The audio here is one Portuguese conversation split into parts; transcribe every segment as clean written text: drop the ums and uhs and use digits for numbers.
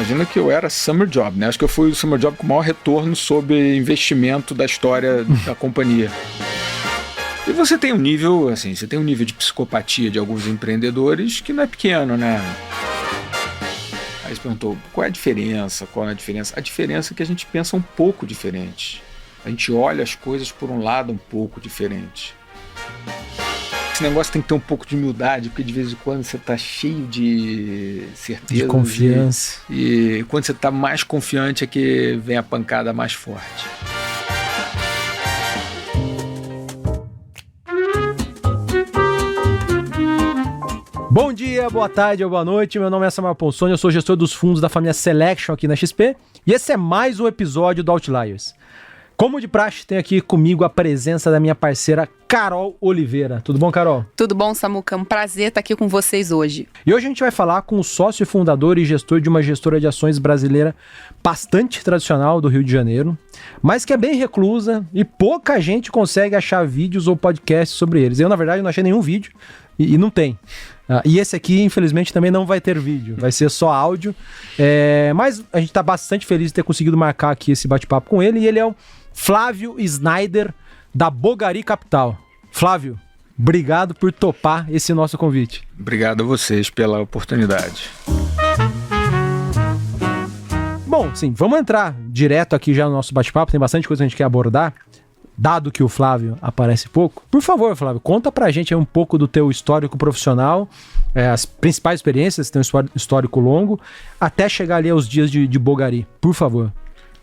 Imagina que eu era Summer Job, né? Acho que eu fui o Summer Job com o maior retorno sobre investimento da história da companhia. E você tem um nível, assim, você tem um nível de psicopatia de alguns empreendedores que não é pequeno, né? Aí você perguntou, qual é a diferença? Qual é a diferença? A diferença é que a gente pensa um pouco diferente. A gente olha as coisas por um lado um pouco diferente. Esse negócio tem que ter um pouco de humildade, porque de vez em quando você está cheio de certeza. De confiança. E quando você está mais confiante é que vem a pancada mais forte. Bom dia, boa tarde ou boa noite, meu nome é Samuel Ponsoni, eu sou gestor dos fundos da família Selection aqui na XP e esse é mais um episódio do Outliers. Como de praxe, tenho aqui comigo a presença da minha parceira Carol Oliveira. Tudo bom, Carol? Tudo bom, Samuca? Um prazer estar aqui com vocês hoje. E hoje a gente vai falar com o sócio fundador e gestor de uma gestora de ações brasileira bastante tradicional do Rio de Janeiro, mas que é bem reclusa e pouca gente consegue achar vídeos ou podcasts sobre eles. Eu, na verdade, não achei nenhum vídeo e não tem. E esse aqui, infelizmente, também não vai ter vídeo, vai ser só áudio. Mas a gente está bastante feliz de ter conseguido marcar aqui esse bate-papo com ele. E ele é o Flávio Snyder, da Bogari Capital. Flávio, obrigado por topar esse nosso convite. Obrigado a vocês pela oportunidade. Bom, sim, vamos entrar direto aqui já no nosso bate-papo. Tem bastante coisa que a gente quer abordar. Dado que o Flávio aparece pouco, por favor, Flávio, conta pra gente aí um pouco do teu histórico profissional, as principais experiências, tem um histórico longo, até chegar ali aos dias de Bogari, por favor.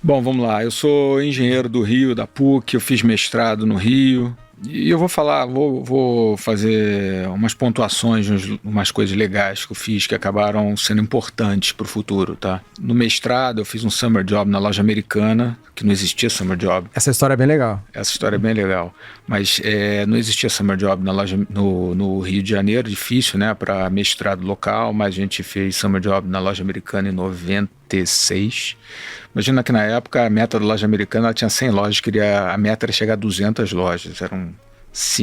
Bom, vamos lá, eu sou engenheiro do Rio, da PUC, eu fiz mestrado no Rio, e eu vou fazer umas pontuações, umas coisas legais que eu fiz que acabaram sendo importantes para o futuro, tá? No mestrado eu fiz um Summer Job na loja Americana, que não existia Summer Job. Essa história é bem legal. Essa história é bem legal, mas não existia Summer Job na loja no Rio de Janeiro, difícil, né, para mestrado local, mas a gente fez Summer Job na loja Americana em 96. Imagina que na época a meta da loja Americana ela tinha 100 lojas, a meta era chegar a 200 lojas,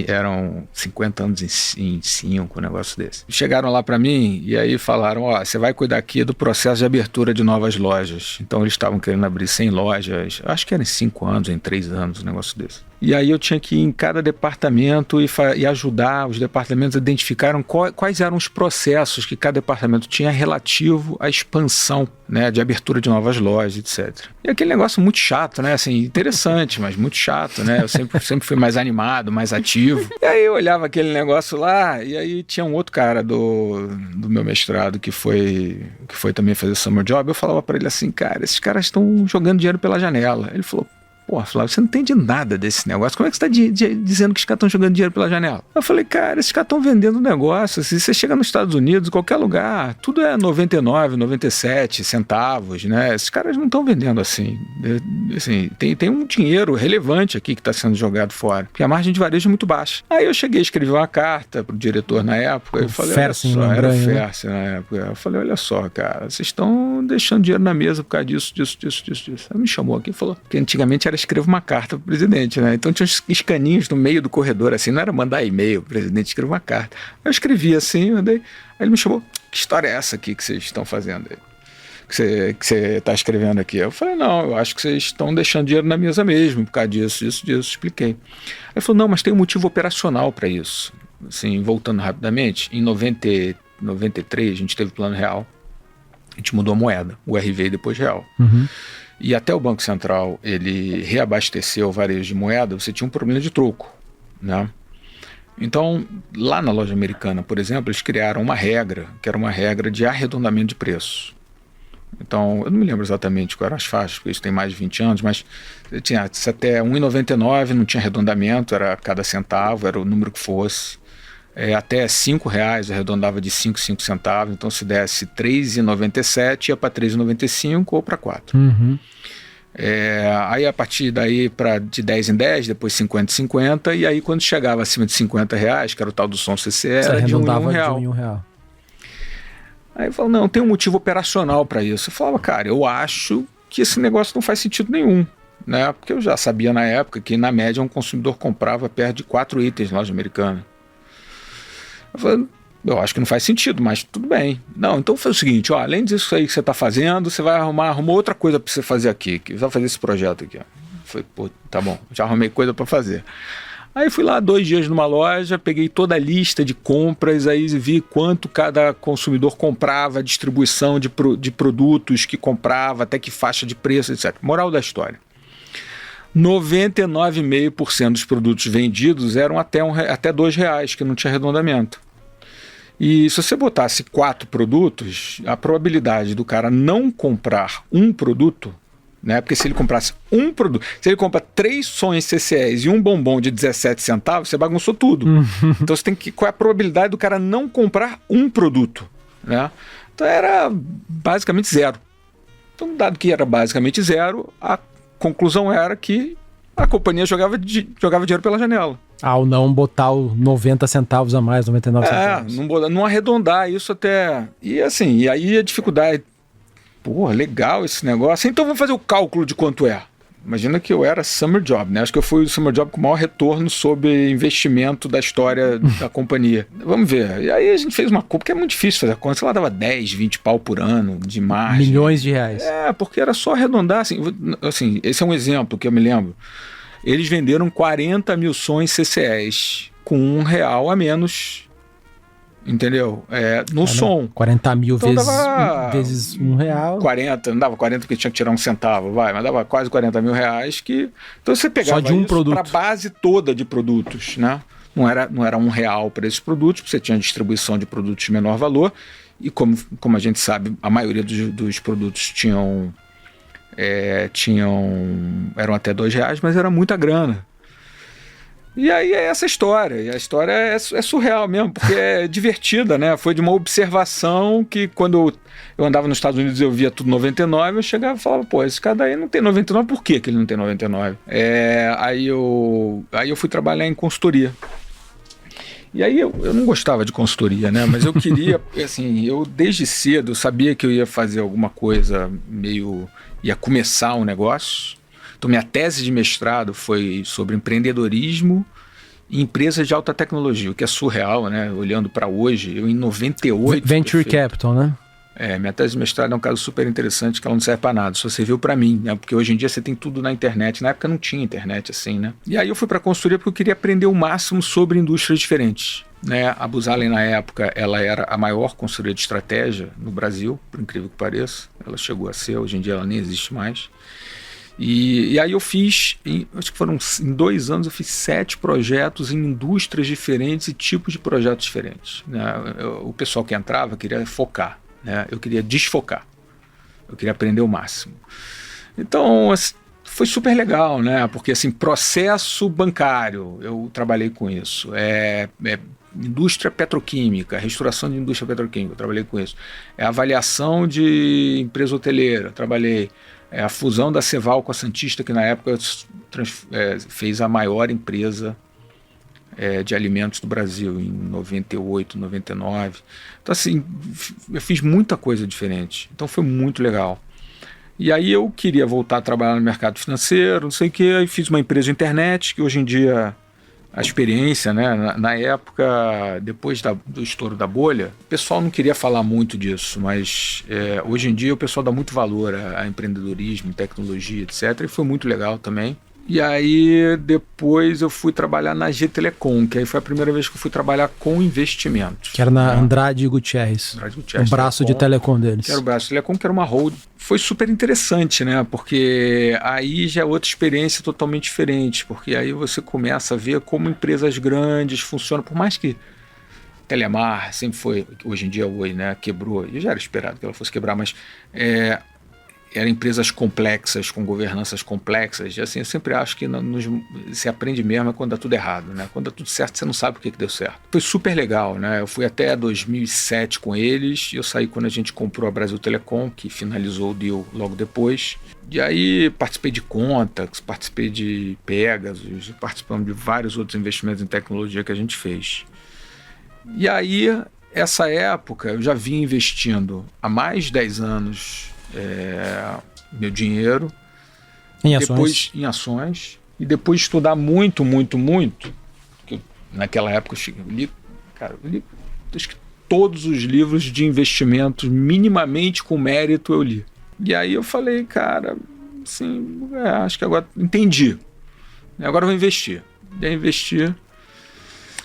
eram 50 anos em 5, um negócio desse. Chegaram lá para mim e aí falaram, você vai cuidar aqui do processo de abertura de novas lojas. Então eles estavam querendo abrir 100 lojas, acho que era em 5 anos, em 3 anos, um negócio desse. E aí eu tinha que ir em cada departamento e ajudar os departamentos a identificarem quais eram os processos que cada departamento tinha relativo à expansão, né, de abertura de novas lojas, etc. E aquele negócio muito chato, né, assim, interessante, mas muito chato, né, eu sempre fui mais animado, mais ativo. E aí eu olhava aquele negócio lá e aí tinha um outro cara do meu mestrado que foi também fazer Summer Job, eu falava para ele assim, cara, esses caras estão jogando dinheiro pela janela. Ele falou, pô, Flávio, você não entende nada desse negócio. Como é que você está dizendo que os caras estão jogando dinheiro pela janela? Eu falei, cara, esses caras estão vendendo um negócio. Se você chega nos Estados Unidos, qualquer lugar, tudo é 99, 97 centavos, né? Esses caras não estão vendendo assim. Assim, tem um dinheiro relevante aqui que está sendo jogado fora, porque a margem de varejo é muito baixa. Aí eu cheguei a escrever uma carta pro diretor na época. Eu falei, olha só, era o Fersi na época. Eu falei, olha só, cara, vocês estão deixando dinheiro na mesa por causa disso. Aí me chamou aqui e falou, que antigamente era escreva uma carta pro presidente, né? Então tinha uns escaninhos no meio do corredor, assim, não era mandar e-mail pro presidente, escreva uma carta. Eu escrevi assim, aí ele me chamou, que história é essa aqui que vocês estão fazendo aí? Que você está escrevendo aqui? Eu falei, não, eu acho que vocês estão deixando dinheiro na mesa mesmo, por causa disso, expliquei. Aí ele falou, não, mas tem um motivo operacional para isso. Assim, voltando rapidamente, em 93 a gente teve plano real, a gente mudou a moeda, o RV e depois real. Uhum. E até o Banco Central, ele reabasteceu o varejo de moeda, você tinha um problema de troco, né? Então, lá na loja Americana, por exemplo, eles criaram uma regra, que era uma regra de arredondamento de preço. Então, eu não me lembro exatamente quais eram as faixas, porque isso tem mais de 20 anos, mas tinha até R$1,99, não tinha arredondamento, era cada centavo, era o número que fosse. Até R$5 arredondava de 5 centavos, então se desse R$3,97 ia para R$3,95 ou para 4. Uhum. Aí a partir daí de 10 em 10, depois 50 em 50, e aí quando chegava acima de R$50, que era o tal do som CC, era de R$1 em R$1. Aí eu falava, não, tem um motivo operacional para isso. Eu falava, cara, eu acho que esse negócio não faz sentido nenhum, né? Porque eu já sabia na época que na média um consumidor comprava perto de 4 itens na loja Americana. Eu falei, Eu acho que não faz sentido, mas tudo bem. Não, então foi o seguinte, ó, além disso aí que você está fazendo, você vai arrumar outra coisa para você fazer aqui, que você vai fazer esse projeto aqui. Ó. Falei, pô, tá bom, já arrumei coisa para fazer. Aí fui lá 2 dias numa loja, peguei toda a lista de compras, aí vi quanto cada consumidor comprava, a distribuição de produtos que comprava, até que faixa de preço, etc. Moral da história. 99,5% dos produtos vendidos eram até R$2, que não tinha arredondamento. E se você botasse 4 produtos, a probabilidade do cara não comprar um produto, né? Porque se ele comprasse um produto, se ele compra 3 sonhos CCEs e um bombom de 17 centavos, você bagunçou tudo. Então você tem que. Qual é a probabilidade do cara não comprar um produto? Né? Então era basicamente 0. Então, dado que era basicamente 0, a conclusão era que a companhia jogava dinheiro pela janela. Ao não botar o 90 centavos a mais, 99 centavos. Não arredondar isso até... E assim, e aí a dificuldade... Pô, legal esse negócio. Então vamos fazer o cálculo de quanto é. Imagina que eu era Summer Job, né? Acho que eu fui o Summer Job com o maior retorno sobre investimento da história da companhia. Vamos ver. E aí a gente fez uma conta, porque é muito difícil fazer a conta. Sei lá, dava 10, 20 pau por ano de margem. Milhões de reais. Porque era só arredondar. Assim, esse é um exemplo que eu me lembro. Eles venderam 40 mil sonhos CCEs com R$1 a menos, entendeu? No som. 40 mil então vezes R$1. 40, não dava 40 porque tinha que tirar um centavo, mas dava quase 40 mil reais. Então você pegava só de um produto para a base toda de produtos, né? Não era R$1 para esses produtos, porque você tinha distribuição de produtos de menor valor, e como a gente sabe, a maioria dos produtos eram até R$2, mas era muita grana. E aí é essa história, e a história é surreal mesmo, porque é divertida, né? Foi de uma observação que quando eu andava nos Estados Unidos eu via tudo 99, eu chegava e falava, pô, esse cara aí não tem 99, por que ele não tem 99? Aí eu fui trabalhar em consultoria. E aí eu não gostava de consultoria, né? Mas eu queria, assim, eu desde cedo eu sabia que eu ia fazer alguma coisa ia começar um negócio. Então minha tese de mestrado foi sobre empreendedorismo e empresas de alta tecnologia, o que é surreal, né? Olhando para hoje, eu em 98... Venture Capital, né? Minha tese de mestrado é um caso super interessante, que ela não serve para nada, só serviu para mim, né? Porque hoje em dia você tem tudo na internet, na época não tinha internet assim, né? E aí eu fui para a consultoria porque eu queria aprender o máximo sobre indústrias diferentes, né? A Booz Allen na época, ela era a maior consultoria de estratégia no Brasil, por incrível que pareça, ela chegou a ser, hoje em dia ela nem existe mais. E aí eu fiz, acho que foram em 2 anos, eu fiz 7 projetos em indústrias diferentes e tipos de projetos diferentes, né? O pessoal que entrava queria focar, né? Eu queria desfocar, eu queria aprender o máximo. Então foi super legal, né? Porque assim, processo bancário, eu trabalhei com isso, indústria petroquímica, restauração de indústria petroquímica, eu trabalhei com isso, avaliação de empresa hoteleira, trabalhei, a fusão da Ceval com a Santista, que na época fez a maior empresa de alimentos do Brasil, em 98, 99. Então assim, eu fiz muita coisa diferente, então foi muito legal. E aí eu queria voltar a trabalhar no mercado financeiro, não sei o que, aí fiz uma empresa de internet, que hoje em dia a experiência, né, na época, depois do estouro da bolha, o pessoal não queria falar muito disso, mas hoje em dia o pessoal dá muito valor a empreendedorismo, tecnologia, etc. E foi muito legal também. E aí depois eu fui trabalhar na G Telecom, que aí foi a primeira vez que eu fui trabalhar com investimentos. Que era na Andrade Gutierrez, o braço de telecom deles. Que era o braço de telecom, que era uma hold. Foi super interessante, né? Porque aí já é outra experiência totalmente diferente, porque aí você começa a ver como empresas grandes funcionam, por mais que Telemar sempre foi, hoje em dia Oi, né? Quebrou, e já era esperado que ela fosse quebrar, mas eram empresas complexas, com governanças complexas, e assim, eu sempre acho que se aprende mesmo quando dá tudo errado, né? Quando dá tudo certo, você não sabe o que deu certo. Foi super legal, né? Eu fui até 2007 com eles, e eu saí quando a gente comprou a Brasil Telecom, que finalizou o deal logo depois. E aí participei de Contax, participei de Pegasus, participamos de vários outros investimentos em tecnologia que a gente fez. E aí, essa época, eu já vinha investindo há mais de 10 anos meu dinheiro em ações, e depois de estudar muito, porque naquela época eu li acho que todos os livros de investimentos, minimamente com mérito, eu li. E aí eu falei, cara, assim, acho que agora entendi. Agora eu vou investir. E aí investir.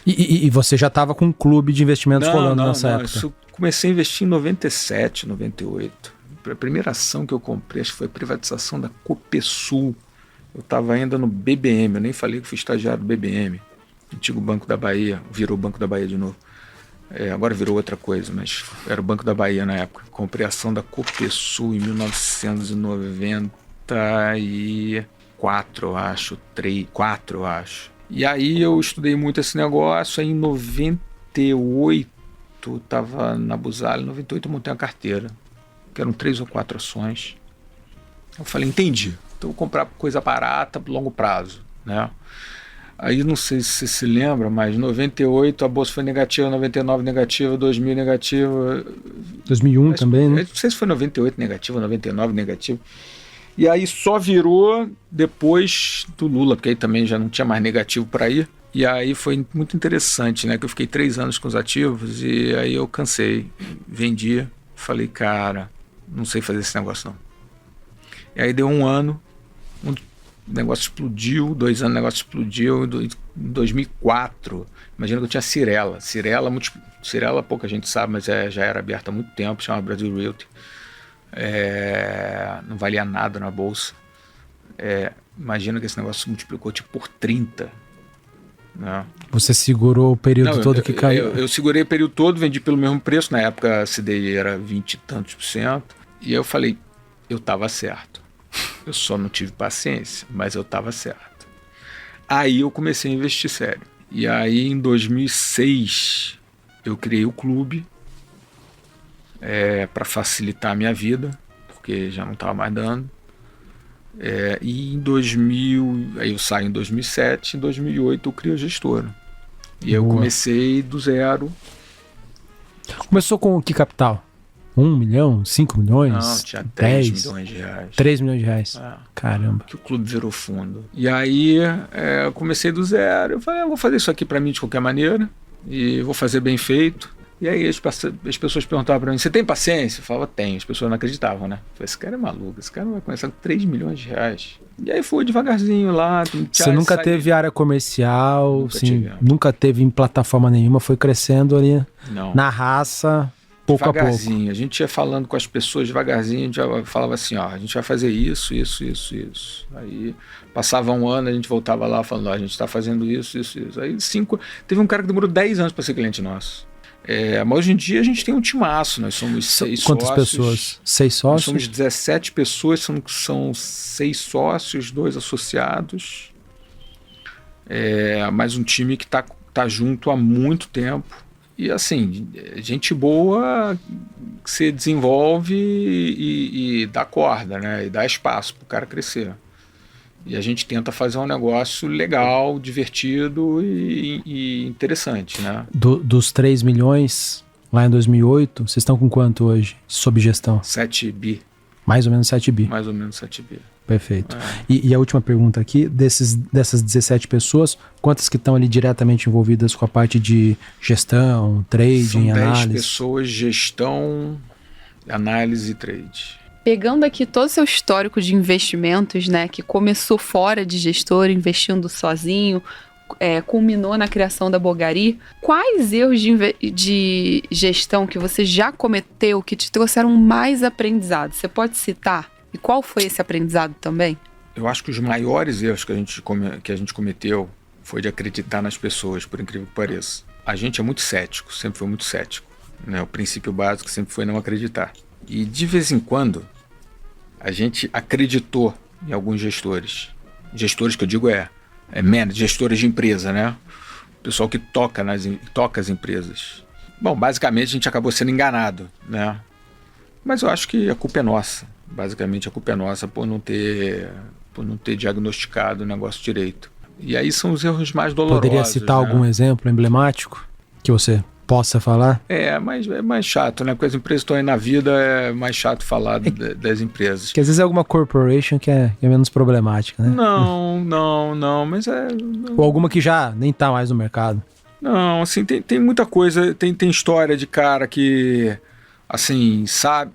E você já estava com um clube de investimentos rolando nessa época? Eu comecei a investir em 97, 98. A primeira ação que eu comprei, acho que foi a privatização da Copesul. Eu estava ainda no BBM, eu nem falei que fui estagiário do BBM. Antigo Banco da Bahia, virou Banco da Bahia de novo. Agora virou outra coisa, mas era o Banco da Bahia na época. Comprei a ação da Copesul em 1994, eu acho. 4, eu acho. E aí eu estudei muito esse negócio. Aí em 98, estava na Busali. Em 98 eu montei uma carteira, que eram 3 ou 4 ações. Eu falei, entendi. Então eu vou comprar coisa barata, longo prazo, né? Aí não sei se você se lembra, mas em 98 a bolsa foi negativa, 99 negativa, 2000 negativa. 2001 também, né? Não sei se foi 98 negativa, 99 negativa. E aí só virou depois do Lula, porque aí também já não tinha mais negativo para ir. E aí foi muito interessante, né? Que eu fiquei 3 anos com os ativos e aí eu cansei, vendi. Falei, cara, não sei fazer esse negócio não. E aí deu 1 ano, o negócio explodiu, 2 anos o negócio explodiu. Em 2004, imagina que eu tinha Cirela, pouca gente sabe, mas já era aberta há muito tempo, chama Brasil Realty. Não valia nada na bolsa. Imagina que esse negócio se multiplicou tipo por 30. Né? Você segurou o período todo que caiu? Eu segurei o período todo, vendi pelo mesmo preço. Na época a CDI era 20 e tantos %. E eu falei, eu estava certo. Eu só não tive paciência, mas eu estava certo. Aí eu comecei a investir sério. E aí em 2006 eu criei o clube para facilitar a minha vida, porque já não estava mais dando. E em 2000, aí eu saio em 2007, em 2008 eu criei a gestora. E eu comecei do zero. Começou com que capital? 1 milhão? 5 milhões? Não, tinha 3 milhões de reais. 3 milhões de reais. Caramba. Que o clube virou fundo. E aí eu comecei do zero. Eu falei, eu vou fazer isso aqui para mim de qualquer maneira. E vou fazer bem feito. E aí as pessoas perguntavam para mim, você tem paciência? Eu falava, tenho. As pessoas não acreditavam, né? Eu falei, esse cara é maluco, esse cara não vai começar com 3 milhões de reais. E aí foi devagarzinho lá. Você nunca teve área comercial, nunca teve em plataforma nenhuma, foi crescendo ali na raça, pouco a pouco. A gente ia falando com as pessoas devagarzinho, a gente já falava assim, ó, a gente vai fazer isso. Aí passava 1 ano, a gente voltava lá falando, ó, a gente está fazendo isso. Aí teve um cara que demorou 10 anos para ser cliente nosso. Mas hoje em dia a gente tem um timaço, nós somos 6 Quantas sócios. pessoas? 6 sócios? Nós somos 17 pessoas, são 6 sócios, 2 associados. Mais um time que tá junto há muito tempo. E assim, gente boa que se desenvolve e dá corda, né? E dá espaço para o cara crescer. E a gente tenta fazer um negócio legal, divertido e interessante, né? Dos 3 milhões lá em 2008, vocês estão com quanto hoje, sob gestão? 7 bi. Mais ou menos 7 bi. Mais ou menos 7 bi. Perfeito. E a última pergunta aqui, dessas 17 pessoas, quantas que estão ali diretamente envolvidas com a parte de gestão, trading, análise? São 10 pessoas, gestão, análise e trade. Pegando aqui todo o seu histórico de investimentos, né, que começou fora de gestor, investindo sozinho, culminou na criação da Bogari, quais erros de gestão que você já cometeu que te trouxeram mais aprendizado? Você pode citar? E qual foi esse aprendizado também? Eu acho que os maiores erros que a gente cometeu foi de acreditar nas pessoas, por incrível que pareça. A gente é muito cético, sempre foi muito cético, né? O princípio básico sempre foi não acreditar. E de vez em quando, a gente acreditou em alguns gestores. Gestores que eu digo gestores de empresa, né? O pessoal que toca as empresas. Bom, basicamente a gente acabou sendo enganado, né? Mas eu acho que a culpa é nossa. Basicamente a culpa é nossa por não ter diagnosticado o negócio direito. E aí são os erros mais dolorosos. Poderia citar algum exemplo emblemático que você possa falar? Mas é mais chato, né? Porque as empresas estão aí na vida, é mais chato falar das empresas. Que às vezes é alguma corporation que é menos problemática, né? Não, mas Ou alguma que já nem tá mais no mercado. Não, assim, tem muita coisa, tem história de cara que, assim,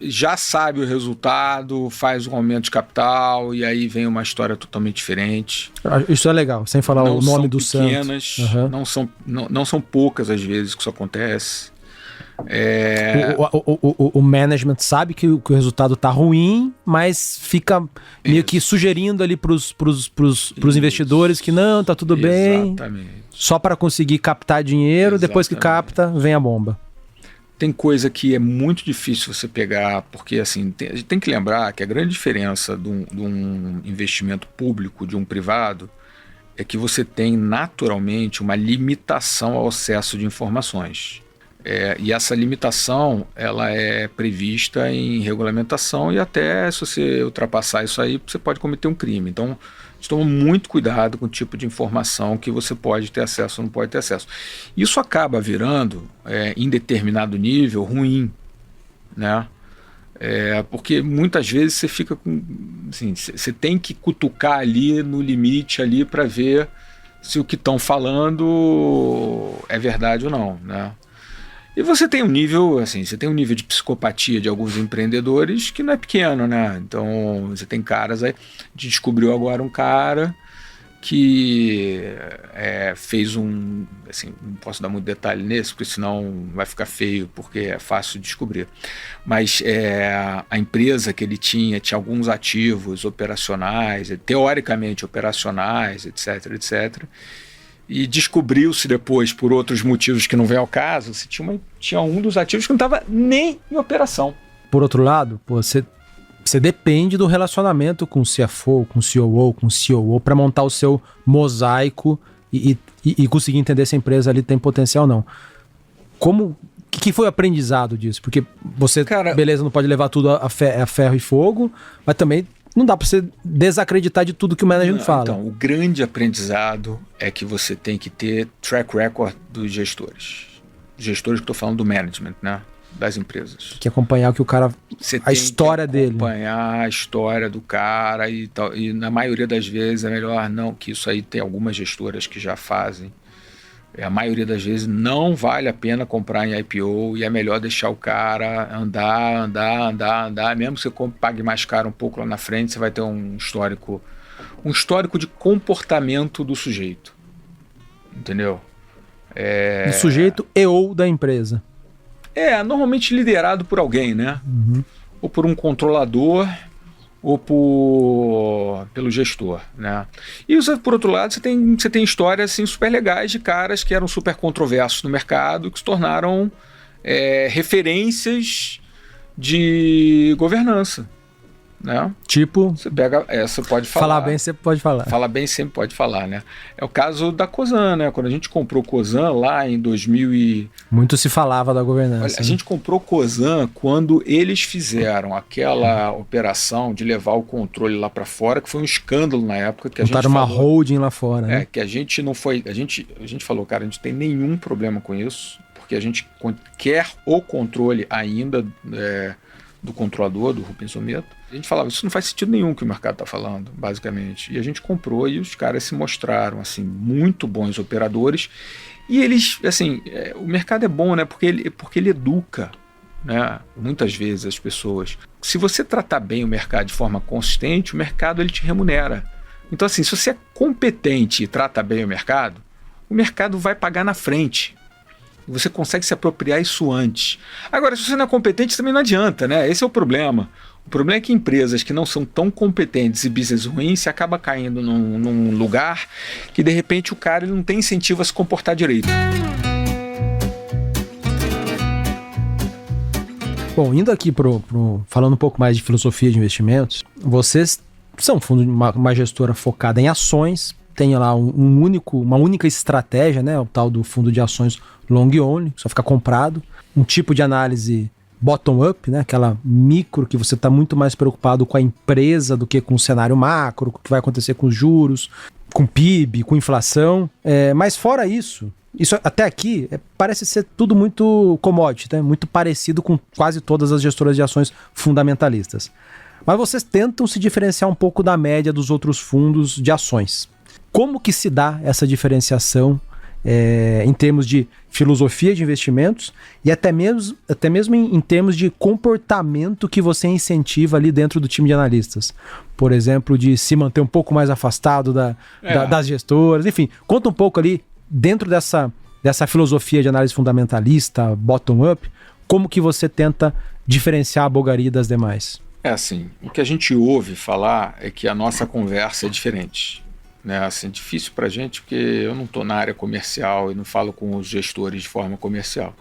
já sabe o resultado, faz um aumento de capital e aí vem uma história totalmente diferente. Isso é legal, sem falar o nome do pequenas, Santos. não são poucas as vezes que isso acontece. O management sabe que o resultado tá ruim, mas fica meio que sugerindo ali pros investidores que não, tá tudo bem. Exatamente. Só para conseguir captar dinheiro, depois que capta, vem a bomba. Tem coisa que é muito difícil você pegar, porque assim, a gente tem que lembrar que a grande diferença de um investimento público de um privado é que você tem naturalmente uma limitação ao acesso de informações. E essa limitação ela é prevista em regulamentação e até se você ultrapassar isso aí, você pode cometer um crime. Então, a gente toma muito cuidado com o tipo de informação que você pode ter acesso ou não pode ter acesso. Isso acaba virando, em determinado nível, ruim, né? Porque muitas vezes você fica com... Assim, você tem que cutucar ali no limite ali para ver se o que estão falando é verdade ou não, né? E você tem um nível, assim, de psicopatia de alguns empreendedores que não é pequeno, né? Então, você tem caras aí, a gente descobriu agora um cara que fez assim, não posso dar muito detalhe nesse, porque senão vai ficar feio, porque é fácil de descobrir. Mas a empresa que ele tinha alguns ativos operacionais, teoricamente operacionais, etc, etc. E descobriu-se depois, por outros motivos que não vem ao caso, se tinha um dos ativos que não estava nem em operação. Por outro lado, você depende do relacionamento com o CFO, com o COO, com o COO para montar o seu mosaico e conseguir entender se a empresa ali tem potencial ou não. O que foi o aprendizado disso? Porque você, beleza, não pode levar tudo a ferro e fogo, mas também não dá para você desacreditar de tudo que o management fala. Então, o grande aprendizado é que você tem que ter track record dos gestores. Gestores que estou falando do management, né? Das empresas. Que acompanhar o que o cara... a história dele. Acompanhar a história do cara e tal. E na maioria das vezes é melhor não, que isso aí tem algumas gestoras que já fazem. A maioria das vezes não vale a pena comprar em IPO e é melhor deixar o cara andar. Mesmo que você pague mais caro um pouco lá na frente, você vai ter um histórico de comportamento do sujeito. Entendeu? Do sujeito e ou da empresa. Normalmente liderado por alguém, né? Uhum. Ou por um controlador ou pelo gestor, né? E por outro lado, você tem histórias assim, super legais de caras que eram super controversos no mercado, que se tornaram referências de governança, né? Tipo... Você pega... você pode falar. Falar bem, você pode falar. Falar bem, sempre pode falar, né? É o caso da Cosan, né? Quando a gente comprou Cosan lá em 2000 Muito se falava da governança. Olha, a gente comprou Cosan quando eles fizeram aquela operação de levar o controle lá para fora, que foi um escândalo na época. Que montaram uma holding lá fora, né? Que a gente não foi... A gente falou, cara, a gente não tem nenhum problema com isso, porque a gente quer o controle ainda do controlador, do Rubens Someto. A gente falava, isso não faz sentido nenhum que o mercado está falando, basicamente. E a gente comprou e os caras se mostraram, assim, muito bons operadores. E eles, assim, o mercado é bom, né? Porque ele educa, né? Muitas vezes as pessoas. Se você tratar bem o mercado de forma consistente, o mercado ele te remunera. Então, assim, se você é competente e trata bem o mercado vai pagar na frente. Você consegue se apropriar isso antes. Agora, se você não é competente, também não adianta, né? Esse é o problema. O problema é que empresas que não são tão competentes e business ruins, você acaba caindo num lugar que, de repente, o cara ele não tem incentivo a se comportar direito. Bom, indo aqui falando um pouco mais de filosofia de investimentos, vocês são uma gestora focada em ações, tem lá uma única estratégia, né? O tal do fundo de ações long only, só fica comprado. Um tipo de análise bottom-up, né? Aquela micro que você está muito mais preocupado com a empresa do que com o cenário macro, com o que vai acontecer com os juros, com PIB, com inflação. Mas fora isso até aqui parece ser tudo muito commodity, né? Muito parecido com quase todas as gestoras de ações fundamentalistas. Mas vocês tentam se diferenciar um pouco da média dos outros fundos de ações. Como que se dá essa diferenciação em termos de filosofia de investimentos e até mesmo em termos de comportamento que você incentiva ali dentro do time de analistas. Por exemplo, de se manter um pouco mais afastado das gestoras. Enfim, conta um pouco ali, dentro dessa filosofia de análise fundamentalista, bottom-up, como que você tenta diferenciar a Bulgari das demais? É assim, o que a gente ouve falar é que a nossa conversa é diferente. Né? Assim, é difícil para a gente porque eu não estou na área comercial e não falo com os gestores de forma comercial.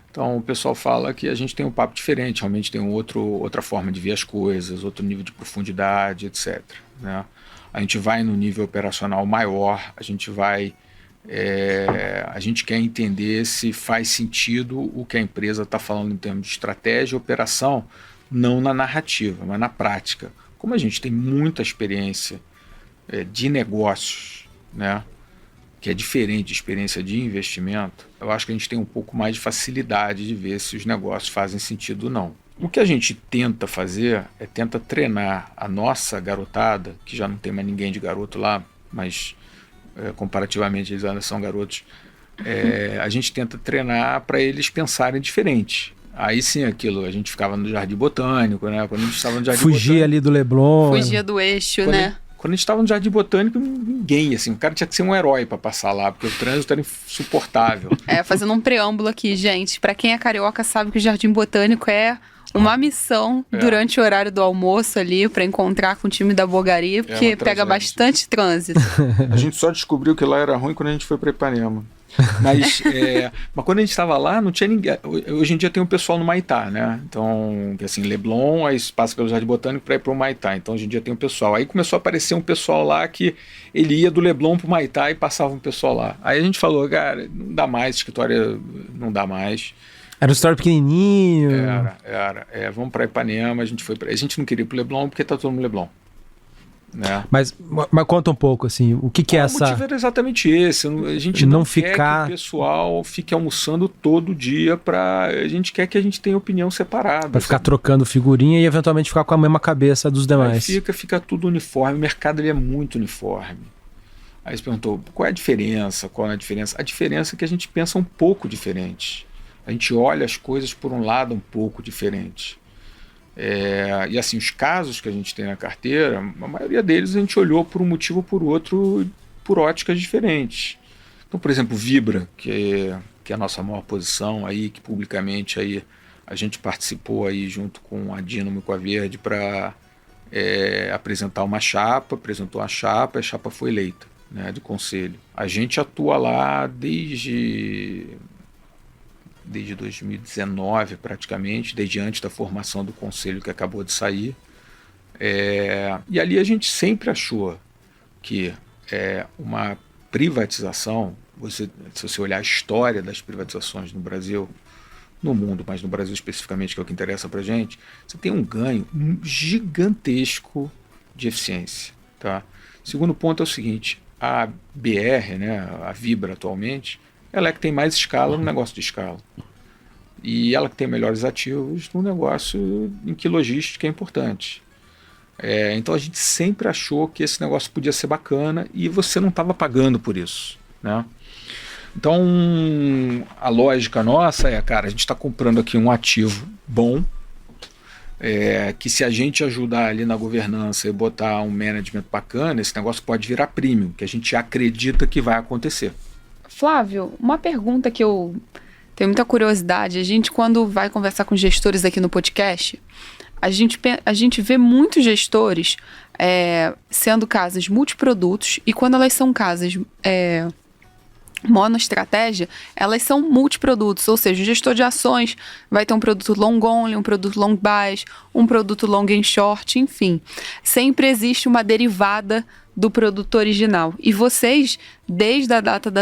Então o pessoal fala que a gente tem um papo diferente, realmente tem outra forma de ver as coisas, outro nível de profundidade, etc. Né? A gente vai no nível operacional maior, a gente quer entender se faz sentido o que a empresa está falando em termos de estratégia e operação, não na narrativa, mas na prática. Como a gente tem muita experiência de negócios, né, que é diferente de experiência de investimento, eu acho que a gente tem um pouco mais de facilidade de ver se os negócios fazem sentido ou não. O que a gente tenta fazer tenta treinar a nossa garotada, que já não tem mais ninguém de garoto lá, mas comparativamente eles ainda são garotos, a gente tenta treinar para eles pensarem diferente. Aí sim, a gente ficava no Jardim Botânico, né? Quando a gente estava no Jardim Botânico... Fugia ali do Leblon. Fugia do eixo, né? Quando a gente estava no Jardim Botânico, ninguém, assim, o cara tinha que ser um herói para passar lá, porque o trânsito era insuportável. Fazendo um preâmbulo aqui, gente, para quem é carioca sabe que o Jardim Botânico é uma missão durante o horário do almoço ali, para encontrar com o time da Bulgari, porque pega bastante trânsito. A gente só descobriu que lá era ruim quando a gente foi para Ipanema. Mas quando a gente estava lá, não tinha ninguém. Hoje em dia tem um pessoal no Maitá, né? Então, assim, Leblon, aí passa pelo Jardim Botânico para ir para o Maitá. Então, hoje em dia tem um pessoal. Aí começou a aparecer um pessoal lá que ele ia do Leblon para o Maitá e passava um pessoal lá. Aí a gente falou, cara, não dá mais, escritório não dá mais. Era um escritório pequenininho. Era. Vamos para Ipanema, a gente não queria ir para o Leblon porque tá todo mundo no Leblon. Né? Mas conta um pouco, assim, o que é essa... O motivo era exatamente esse, a gente não quer que o pessoal fique almoçando todo dia, a gente quer que a gente tenha opinião separada. Para ficar trocando figurinha e eventualmente ficar com a mesma cabeça dos demais. Aí fica tudo uniforme, o mercado ele é muito uniforme. Aí você perguntou, qual é a diferença? Qual é a diferença? A diferença é que a gente pensa um pouco diferente. A gente olha as coisas por um lado um pouco diferente. E assim, os casos que a gente tem na carteira, a maioria deles a gente olhou por um motivo ou por outro, por óticas diferentes. Então, por exemplo, Vibra, que é a nossa maior posição aí, que publicamente aí a gente participou aí junto com a Dínamo e com a Verde para apresentar uma chapa, apresentou a chapa foi eleita, né, de conselho. A gente atua lá desde 2019 praticamente, desde antes da formação do conselho que acabou de sair. E ali a gente sempre achou que uma privatização, se você olhar a história das privatizações no Brasil, no mundo, mas no Brasil especificamente, que é o que interessa pra gente, você tem um ganho gigantesco de eficiência. Tá? Segundo ponto é o seguinte, a BR, né, a Vibra atualmente, ela é que tem mais escala no negócio de escala. E ela que tem melhores ativos no negócio em que logística é importante. Então a gente sempre achou que esse negócio podia ser bacana e você não estava pagando por isso. Né? Então a lógica nossa cara, a gente está comprando aqui um ativo bom, que se a gente ajudar ali na governança e botar um management bacana, esse negócio pode virar premium, que a gente acredita que vai acontecer. Flávio, uma pergunta que eu tenho muita curiosidade. A gente, quando vai conversar com gestores aqui no podcast, a gente vê muitos gestores sendo casas multiprodutos, e quando elas são casas monoestratégia, elas são multiprodutos, ou seja, o gestor de ações vai ter um produto long only, um produto long buys, um produto long and short, enfim. Sempre existe uma derivada do produto original. E vocês, desde a data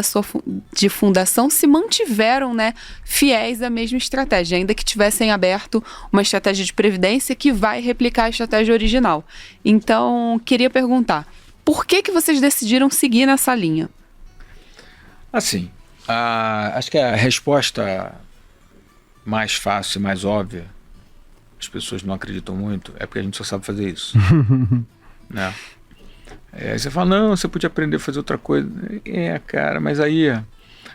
de fundação, se mantiveram, né, fiéis à mesma estratégia, ainda que tivessem aberto uma estratégia de previdência que vai replicar a estratégia original. Então, queria perguntar, por que vocês decidiram seguir nessa linha? Assim, acho que a resposta mais fácil e mais óbvia, as pessoas não acreditam muito, é porque a gente só sabe fazer isso. Né? Você fala, não, você podia aprender a fazer outra coisa. Cara, mas aí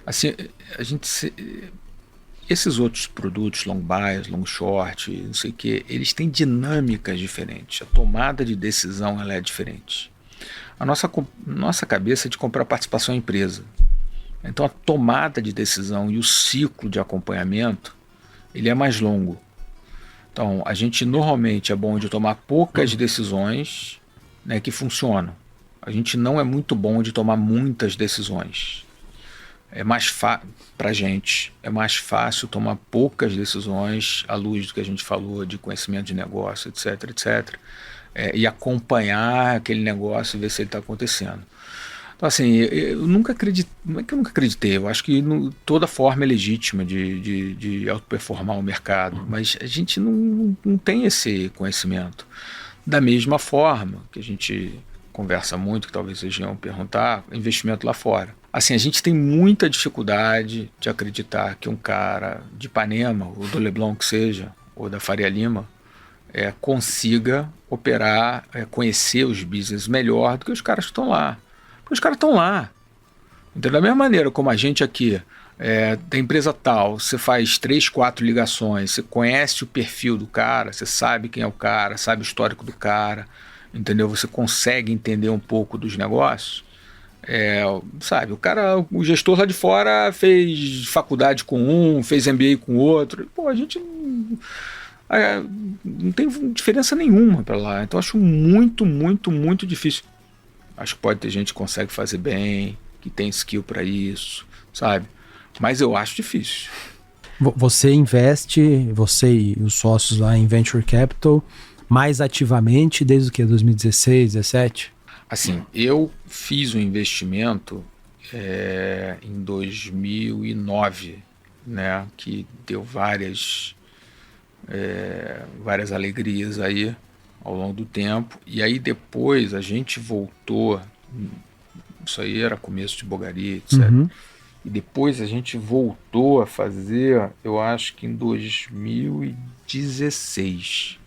Assim, a gente esses outros produtos, long bias, long short, não sei o que, eles têm dinâmicas diferentes. A tomada de decisão ela é diferente. A nossa cabeça é de comprar participação em empresa. Então a tomada de decisão e o ciclo de acompanhamento ele é mais longo. Então a gente normalmente é bom de tomar poucas decisões, né, que funcionam. A gente não é muito bom de tomar muitas decisões. É mais fácil para a gente, é mais fácil tomar poucas decisões à luz do que a gente falou de conhecimento de negócio, etc, etc. E acompanhar aquele negócio e ver se ele está acontecendo. Então, assim, eu nunca acreditei, não é que eu nunca acreditei, eu acho que toda forma é legítima de autoperformar o mercado, mas a gente não tem esse conhecimento. Da mesma forma que a gente conversa muito, que talvez vocês iam perguntar, investimento lá fora. Assim, a gente tem muita dificuldade de acreditar que um cara de Ipanema, ou do Leblon que seja, ou da Faria Lima, consiga operar, conhecer os business melhor do que os caras que estão lá. Porque os caras estão lá. Então, da mesma maneira como a gente aqui, da empresa tal, você faz 3, 4 ligações, você conhece o perfil do cara, você sabe quem é o cara, sabe o histórico do cara, entendeu? Você consegue entender um pouco dos negócios. Sabe, o gestor lá de fora fez faculdade com um, fez MBA com outro. Pô, a gente não tem diferença nenhuma para lá. Então acho muito, muito, muito difícil. Acho que pode ter gente que consegue fazer bem, que tem skill para isso, sabe? Mas eu acho difícil. Você investe, você e os sócios lá em Venture Capital, mais ativamente desde o que? 2016, 2017? Assim, eu fiz um investimento em 2009, né, que deu várias alegrias aí ao longo do tempo. E aí depois a gente voltou, isso aí era começo de Bogari, etc. Uhum. E depois a gente voltou a fazer, eu acho que em 2016.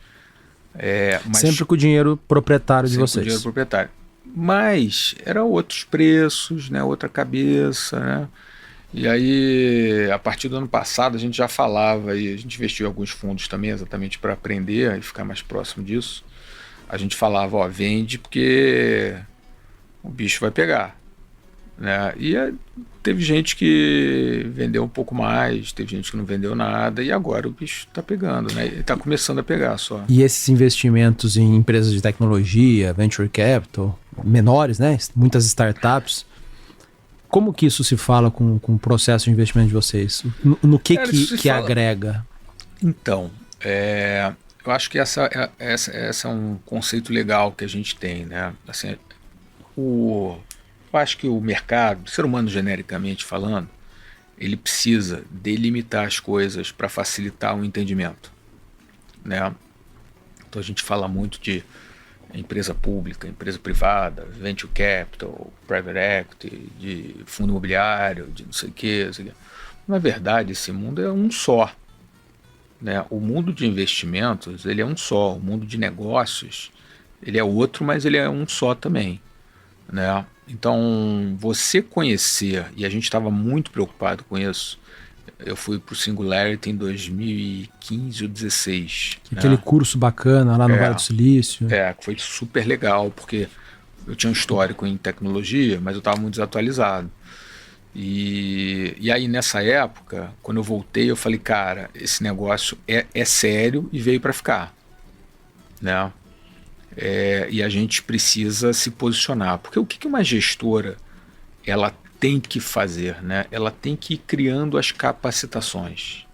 Mas sempre com o dinheiro proprietário de sempre com vocês. o dinheiro proprietário. Mas era outros preços, né, outra cabeça, né? E aí, a partir do ano passado, a gente já falava, e a gente investiu em alguns fundos também, exatamente para aprender e ficar mais próximo disso. A gente falava, vende porque o bicho vai pegar, né? E teve gente que vendeu um pouco mais, teve gente que não vendeu nada, e agora o bicho está pegando, né? Está começando a pegar só. E esses investimentos em empresas de tecnologia, venture capital, menores, né? Muitas startups. Como que isso se fala com o processo de investimento de vocês? No que agrega? Então, eu acho que essa é um conceito legal que a gente tem, né? Assim, eu acho que o mercado, o ser humano genericamente falando, ele precisa delimitar as coisas para facilitar o entendimento, né? Então a gente fala muito de empresa pública, empresa privada, venture capital, private equity, de fundo imobiliário, de não sei o quê. Na verdade, esse mundo é um só, né? O mundo de investimentos, ele é um só. O mundo de negócios, ele é outro, mas ele é um só também, né? Então, você conhecer, e a gente estava muito preocupado com isso. Eu fui para o Singularity em 2015 ou 2016. Aquele curso bacana lá no Vale do Silício. Foi super legal, porque eu tinha um histórico em tecnologia, mas eu estava muito desatualizado. E aí, nessa época, quando eu voltei, eu falei, cara, esse negócio é sério e veio para ficar, né? E a gente precisa se posicionar. Porque o que uma gestora ela tem que fazer, né? Ela tem que ir criando as capacitações.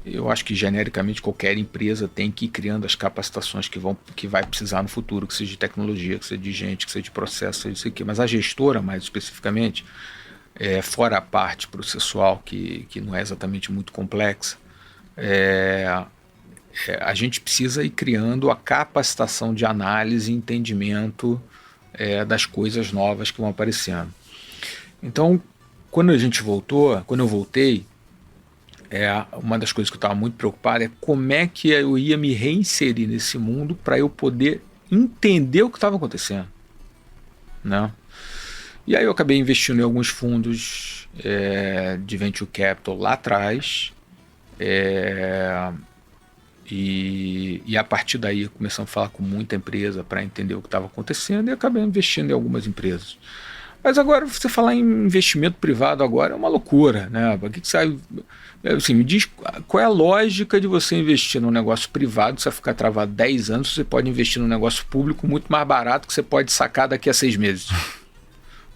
Eu acho que genericamente qualquer empresa tem que ir criando as capacitações que vai precisar no futuro, que seja de tecnologia, que seja de gente, que seja de processo, seja disso aqui. Mas a gestora, mais especificamente, fora a parte processual, que não é exatamente muito complexa, a gente precisa ir criando a capacitação de análise e entendimento das coisas novas que vão aparecendo. Então, quando eu voltei, uma das coisas que eu estava muito preocupado é como é que eu ia me reinserir nesse mundo para eu poder entender o que estava acontecendo, né? E aí eu acabei investindo em alguns fundos de Venture Capital lá atrás, e a partir daí começamos a falar com muita empresa para entender o que estava acontecendo e acabei investindo em algumas empresas. Mas agora, você falar em investimento privado agora é uma loucura, né? O que sai? Assim, me diz qual é a lógica de você investir num negócio privado, você vai ficar travado 10 anos, você pode investir num negócio público muito mais barato que você pode sacar daqui a 6 meses.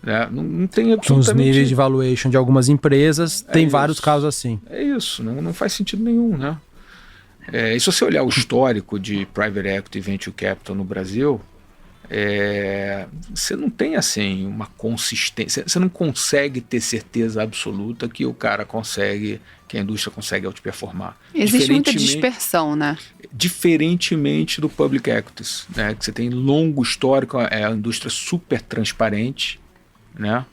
Né? Não tem absolutamente... Os níveis de valuation de algumas empresas, tem vários casos assim. É isso, não faz sentido nenhum, né? E se você olhar o histórico de Private Equity e Venture Capital no Brasil, você não tem assim uma consistência, você não consegue ter certeza absoluta que o cara consegue, que a indústria consegue outperformar. Existe muita dispersão, né? Diferentemente do Public Equities, né? Que você tem longo histórico, a indústria super transparente, né?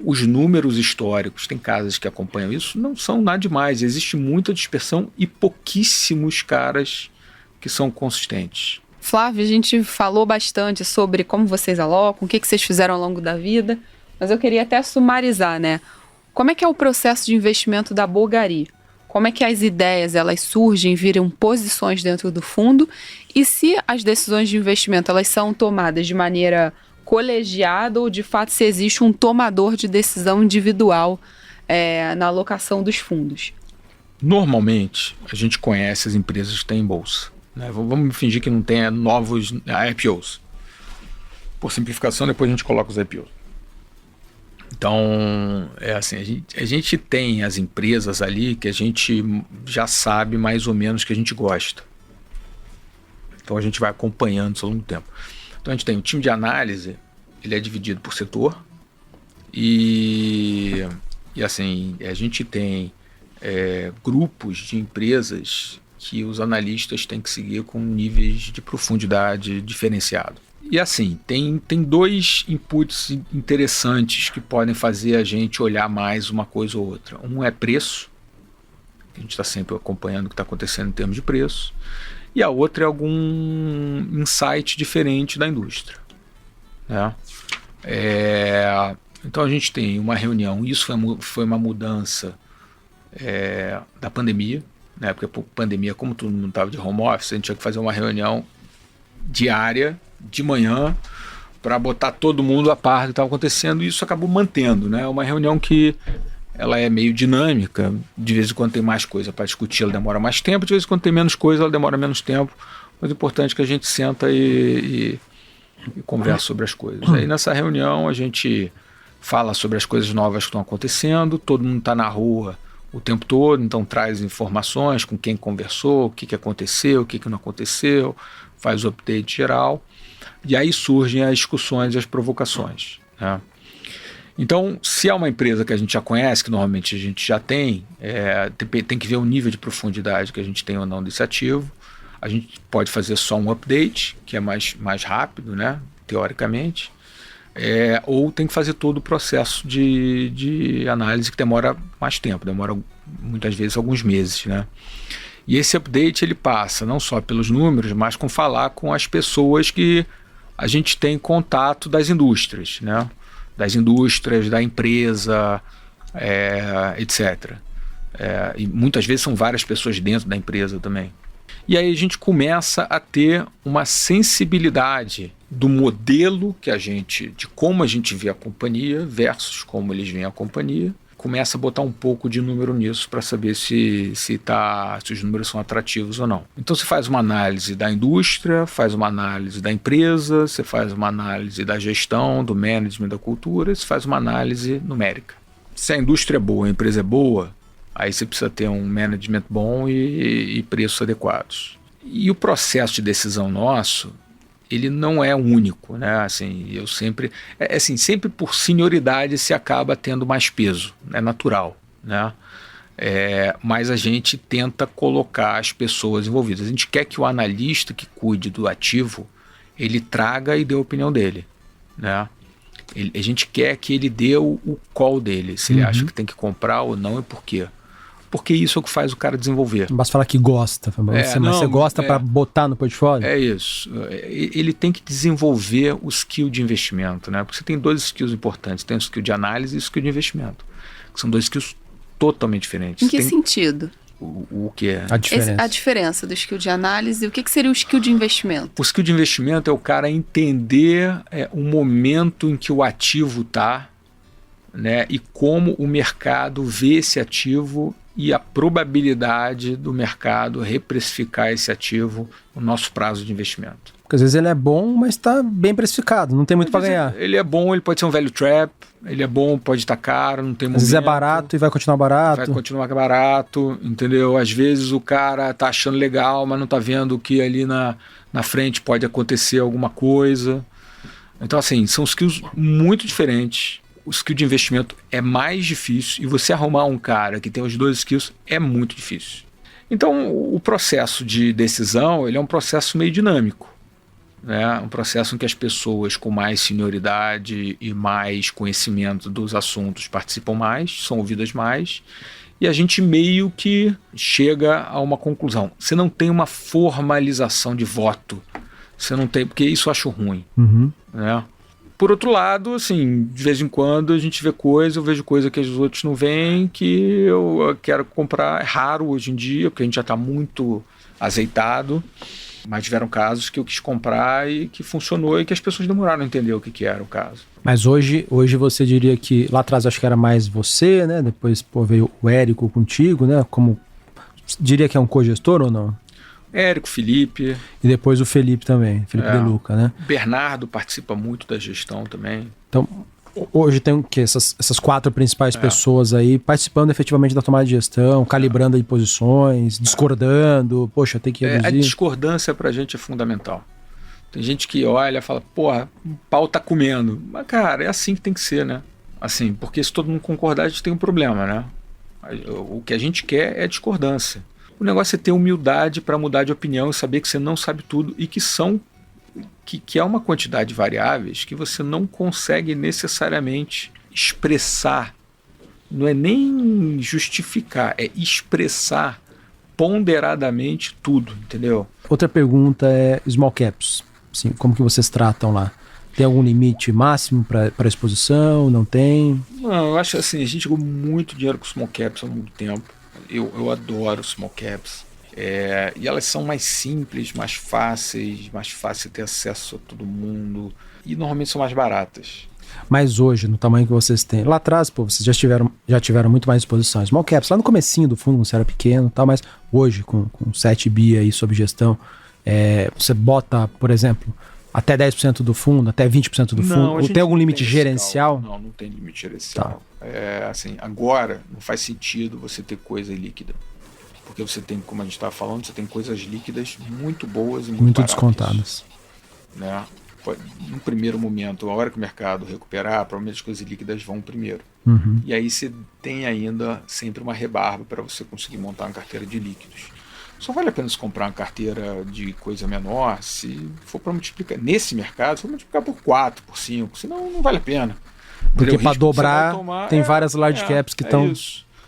Os números históricos, tem casas que acompanham isso, não são nada demais. Existe muita dispersão e pouquíssimos caras que são consistentes. Flávio, a gente falou bastante sobre como vocês alocam, o que vocês fizeram ao longo da vida, mas eu queria até sumarizar, né? Como é que é o processo de investimento da Bulgari? Como é que as ideias elas surgem, viram posições dentro do fundo? E se as decisões de investimento elas são tomadas de maneira colegiado ou de fato se existe um tomador de decisão individual na alocação dos fundos? Normalmente, a gente conhece as empresas que têm em bolsa. Né? Vamos fingir que não tenha novos IPOs. Por simplificação, depois a gente coloca os IPOs. Então, assim, a gente tem as empresas ali que a gente já sabe mais ou menos que a gente gosta. Então a gente vai acompanhando isso ao longo do tempo. Então a gente tem um time de análise, ele é dividido por setor e assim, a gente tem grupos de empresas que os analistas têm que seguir com níveis de profundidade diferenciado. E assim, tem dois inputs interessantes que podem fazer a gente olhar mais uma coisa ou outra. Um é preço, a gente está sempre acompanhando o que está acontecendo em termos de preço. E a outra é algum insight diferente da indústria. Né? Então a gente tem uma reunião, isso foi uma mudança da pandemia, né? Porque por pandemia, como todo mundo estava de home office, a gente tinha que fazer uma reunião diária, de manhã, para botar todo mundo a par do que estava acontecendo, e isso acabou mantendo. Né? Uma reunião que ela é meio dinâmica, de vez em quando tem mais coisa para discutir, ela demora mais tempo, de vez em quando tem menos coisa, ela demora menos tempo, mas o importante é que a gente senta e conversa sobre as coisas. Aí nessa reunião a gente fala sobre as coisas novas que estão acontecendo, todo mundo está na rua o tempo todo, então traz informações com quem conversou, o que aconteceu, o que não aconteceu, faz o update geral, e aí surgem as discussões e as provocações. Né? Então, se é uma empresa que a gente já conhece, que normalmente a gente já tem que ver o nível de profundidade que a gente tem ou não desse ativo. A gente pode fazer só um update, que é mais rápido, né, teoricamente, ou tem que fazer todo o processo de análise que demora mais tempo, demora muitas vezes alguns meses. Né? E esse update ele passa não só pelos números, mas com falar com as pessoas que a gente tem contato das indústrias, né? Das indústrias, da empresa, etc. E muitas vezes são várias pessoas dentro da empresa também. E aí a gente começa a ter uma sensibilidade do modelo de como a gente vê a companhia versus como eles veem a companhia. Começa a botar um pouco de número nisso para saber se os números são atrativos ou não. Então você faz uma análise da indústria, faz uma análise da empresa, você faz uma análise da gestão, do management, da cultura, você faz uma análise numérica. Se a indústria é boa, a empresa é boa, aí você precisa ter um management bom e preços adequados. E o processo de decisão nosso, ele não é único, né? Assim, eu sempre por senioridade se acaba tendo mais peso, é natural, né? Mas a gente tenta colocar as pessoas envolvidas. A gente quer que o analista que cuide do ativo, ele traga e dê a opinião dele, né? A gente quer que ele dê o call dele, se ele acha que tem que comprar ou não e por quê. porque isso é o que faz o cara desenvolver. Não basta falar que gosta, mas você gosta para botar no portfólio? É isso. Ele tem que desenvolver o skill de investimento, né? Porque você tem 2 skills importantes. Tem o skill de análise e o skill de investimento. Que são 2 skills totalmente diferentes. Em que sentido? O que é? A diferença do skill de análise e o que seria o skill de investimento? O skill de investimento é o cara entender o momento em que o ativo está, né, e como o mercado vê esse ativo e a probabilidade do mercado reprecificar esse ativo no nosso prazo de investimento. Porque às vezes ele é bom, mas está bem precificado, não tem muito para ganhar. Ele é bom, ele pode ser um value trap, ele é bom, pode estar caro, não tem momento. Às vezes é barato e vai continuar barato. Vai continuar barato, entendeu? Às vezes o cara tá achando legal, mas não tá vendo que ali na frente pode acontecer alguma coisa. Então, assim, são skills muito diferentes. O skill de investimento é mais difícil e você arrumar um cara que tem os 2 skills é muito difícil. Então, o processo de decisão, ele é um processo meio dinâmico. Né? Um processo em que as pessoas com mais senioridade e mais conhecimento dos assuntos participam mais, são ouvidas mais, e a gente meio que chega a uma conclusão. Você não tem uma formalização de voto, você não tem, porque isso eu acho ruim. Né? Por outro lado, assim, de vez em quando a gente vê coisa, eu vejo coisa que os outros não veem, que eu quero comprar. É raro hoje em dia, porque a gente já está muito azeitado. Mas tiveram casos que eu quis comprar e que funcionou e que as pessoas demoraram a entender o que era o caso. Mas hoje você diria que, lá atrás acho que era mais você, né? Depois veio o Érico contigo, né? Como, diria que é um cogestor ou não? Érico, Felipe. E depois o Felipe também, Felipe De Luca, né? Bernardo participa muito da gestão também. Então, hoje tem o quê? Essas 4 principais pessoas aí participando efetivamente da tomada de gestão, calibrando aí posições, discordando, poxa, tem que reduzir. A discordância pra gente é fundamental. Tem gente que olha e fala, porra, o pau tá comendo. Mas, cara, é assim que tem que ser, né? Assim, porque se todo mundo concordar, a gente tem um problema, né? O que a gente quer é discordância. O negócio é ter humildade para mudar de opinião e saber que você não sabe tudo e que é uma quantidade de variáveis que você não consegue necessariamente expressar. Não é nem justificar, é expressar ponderadamente tudo, entendeu? Outra pergunta é small caps. Assim, como que vocês tratam lá? Tem algum limite máximo para exposição? Não tem? Não, eu acho assim, a gente jogou muito dinheiro com small caps há muito tempo. Eu adoro small caps. E elas são mais simples, mais fáceis de ter acesso a todo mundo e normalmente são mais baratas. Mas hoje, no tamanho que vocês têm, lá atrás, vocês já tiveram muito mais exposição. Small caps, lá no comecinho do fundo, você era pequeno, tal, mas hoje, com 7 bi aí sob gestão, você bota, por exemplo, até 10% do fundo, até 20% do fundo, ou tem algum limite gerencial? Não tem limite gerencial. Tá. Assim, agora não faz sentido você ter coisa líquida. Porque você tem, como a gente estava falando, você tem coisas líquidas muito boas e muito baratas, descontadas. Né? No primeiro momento, a hora que o mercado recuperar, provavelmente as coisas líquidas vão primeiro. Uhum. E aí você tem ainda sempre uma rebarba para você conseguir montar uma carteira de líquidos. Só vale a pena se comprar uma carteira de coisa menor se for para multiplicar. Nesse mercado, se for multiplicar por 4, por 5, senão não vale a pena. Porque para dobrar, tem várias large caps que estão...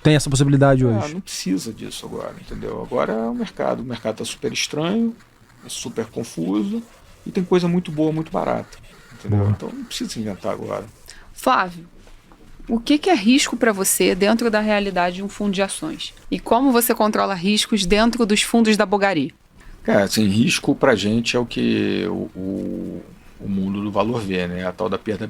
Tem essa possibilidade hoje. Não precisa disso agora, entendeu? Agora é o mercado está super estranho, é super confuso e tem coisa muito boa, muito barata, entendeu? Boa. Então não precisa se inventar agora. Flávio, o que é risco para você dentro da realidade de um fundo de ações? E como você controla riscos dentro dos fundos da Bogari? Cara, assim, risco pra gente é o que o mundo do valor vê, né? A tal da perda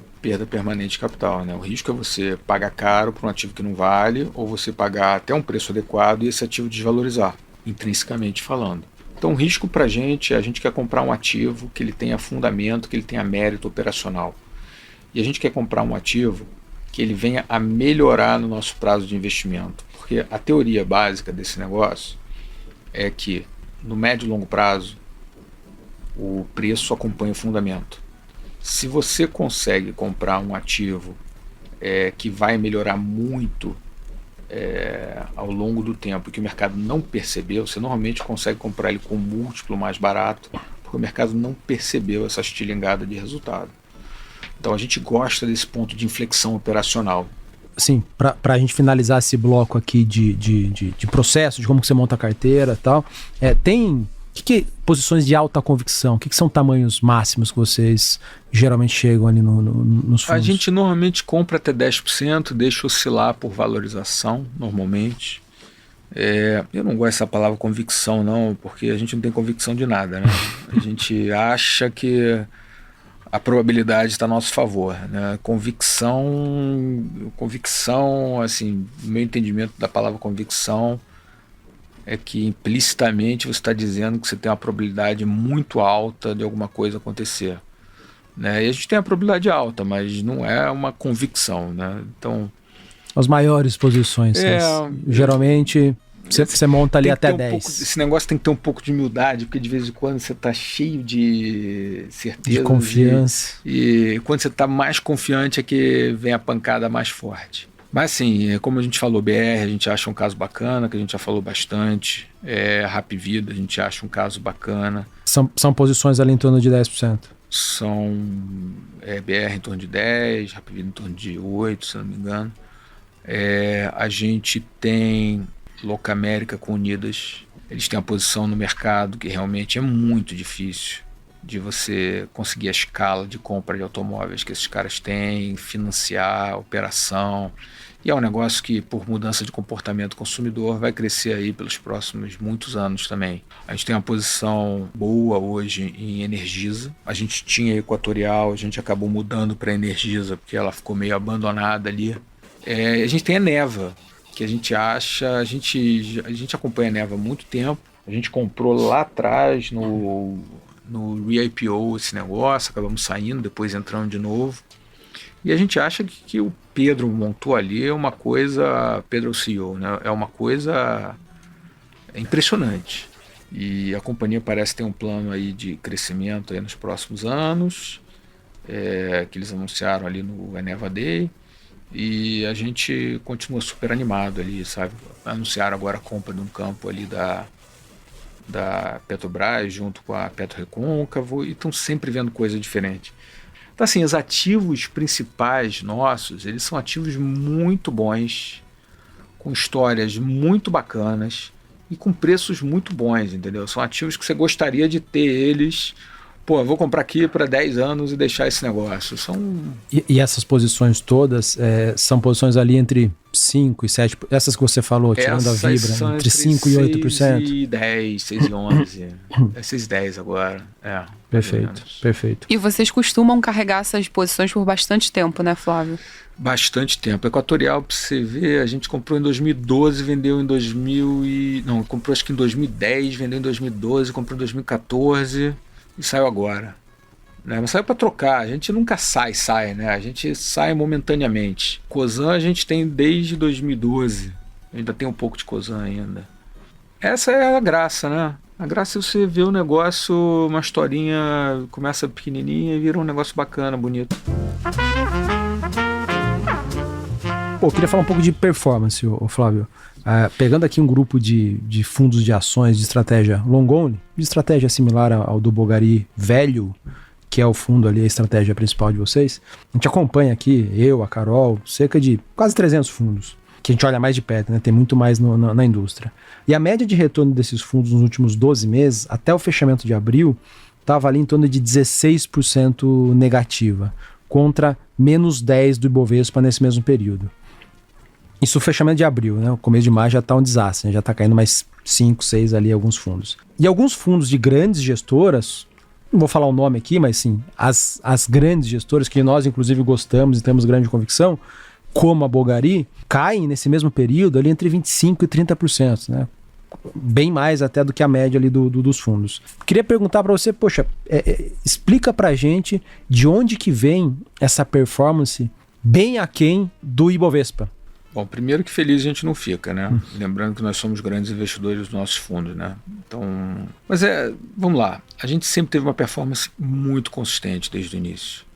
permanente de capital, né? O risco é você pagar caro por um ativo que não vale ou você pagar até um preço adequado e esse ativo desvalorizar, intrinsecamente falando. Então o risco pra gente é a gente quer comprar um ativo que ele tenha fundamento, que ele tenha mérito operacional. E a gente quer comprar um ativo que ele venha a melhorar no nosso prazo de investimento. Porque a teoria básica desse negócio é que no médio e longo prazo o preço acompanha o fundamento. Se você consegue comprar um ativo que vai melhorar muito ao longo do tempo, que o mercado não percebeu, você normalmente consegue comprar ele com um múltiplo mais barato, porque o mercado não percebeu essa estilingada de resultado. Então a gente gosta desse ponto de inflexão operacional. assim, pra gente finalizar esse bloco aqui de processo, de como que você monta a carteira e tal, tem... Que posições de alta convicção? O que são tamanhos máximos que vocês geralmente chegam ali nos fundos? A gente normalmente compra até 10%, deixa oscilar por valorização, normalmente. Eu não gosto dessa palavra convicção, não, porque a gente não tem convicção de nada, né? A gente acha que a probabilidade está a nosso favor, né? Convicção, assim, o meu entendimento da palavra convicção é que implicitamente você está dizendo que você tem uma probabilidade muito alta de alguma coisa acontecer, né? E a gente tem a probabilidade alta, mas não é uma convicção, né? Então, as maiores posições, geralmente você monta ali até 10. Esse negócio tem que ter um pouco de humildade, porque de vez em quando você está cheio de certeza, de confiança. E quando você está mais confiante é que vem a pancada mais forte. Mas assim, como a gente falou, BR, a gente acha um caso bacana, que a gente já falou bastante. Rapvida, a gente acha um caso bacana. São posições ali em torno de 10%? São BR em torno de 10%, Rapvida em torno de 8%, se não me engano. A gente tem Locamérica com Unidas. Eles têm uma posição no mercado que realmente é muito difícil de você conseguir a escala de compra de automóveis que esses caras têm, financiar, operação. E é um negócio que, por mudança de comportamento do consumidor, vai crescer aí pelos próximos muitos anos também. A gente tem uma posição boa hoje em Energisa. A gente tinha Equatorial, a gente acabou mudando para Energisa, porque ela ficou meio abandonada ali. A gente tem a Neva, que a gente acha... A gente acompanha a Neva há muito tempo. A gente comprou lá atrás no re-IPO esse negócio, acabamos saindo, depois entrando de novo. E a gente acha que o Pedro montou ali é uma coisa, Pedro é o CEO, né? É uma coisa impressionante. E a companhia parece ter um plano aí de crescimento aí nos próximos anos, que eles anunciaram ali no Eneva Day. E a gente continua super animado ali, sabe? Anunciaram agora a compra de um campo ali da Petrobras junto com a PetroRecôncavo e estão sempre vendo coisa diferente. Então assim, os ativos principais nossos, eles são ativos muito bons, com histórias muito bacanas e com preços muito bons, entendeu? São ativos que você gostaria de ter eles, eu vou comprar aqui para 10 anos e deixar esse negócio. E essas posições todas são posições ali entre 5 e 7%, essas que você falou, tirando a Vibra, entre 5 e 8%. 6 e 10, 6 e 11, 6 e 10 agora. Perfeito. E vocês costumam carregar essas posições por bastante tempo, né, Flávio? Bastante tempo. Equatorial, para você ver, a gente comprou em 2012, vendeu em 2000 e... Não, comprou acho que em 2010, vendeu em 2012, comprou em 2014 e saiu agora. Né? Mas saiu para trocar, a gente nunca sai, né? A gente sai momentaneamente. Cosan a gente tem desde 2012, ainda tem um pouco de Cosan ainda. Essa é a graça, né? A graça é você ver o negócio, uma historinha, começa pequenininha e vira um negócio bacana, bonito. Eu queria falar um pouco de performance, Flávio. Pegando aqui um grupo de fundos de ações de estratégia long only, de estratégia similar ao do Bogari velho, que é o fundo ali, a estratégia principal de vocês, a gente acompanha aqui, eu, a Carol, cerca de quase 300 fundos, que a gente olha mais de perto, né? Tem muito mais na indústria. E a média de retorno desses fundos nos últimos 12 meses, até o fechamento de abril, estava ali em torno de 16% negativa, contra menos 10% do Ibovespa nesse mesmo período. Isso o fechamento de abril, né? O começo de maio já está um desastre, né? Já está caindo mais 5, 6 ali alguns fundos. E alguns fundos de grandes gestoras, não vou falar o nome aqui, mas sim, as grandes gestoras que nós inclusive gostamos e temos grande convicção, como a Bogari, caem nesse mesmo período ali entre 25% e 30%, né? Bem mais até do que a média ali dos fundos. Queria perguntar para você, explica pra gente de onde que vem essa performance bem aquém do Ibovespa. Bom, primeiro que feliz a gente não fica, né? Lembrando que nós somos grandes investidores dos nossos fundos, né? Então, mas vamos lá. A gente sempre teve uma performance muito consistente desde o início.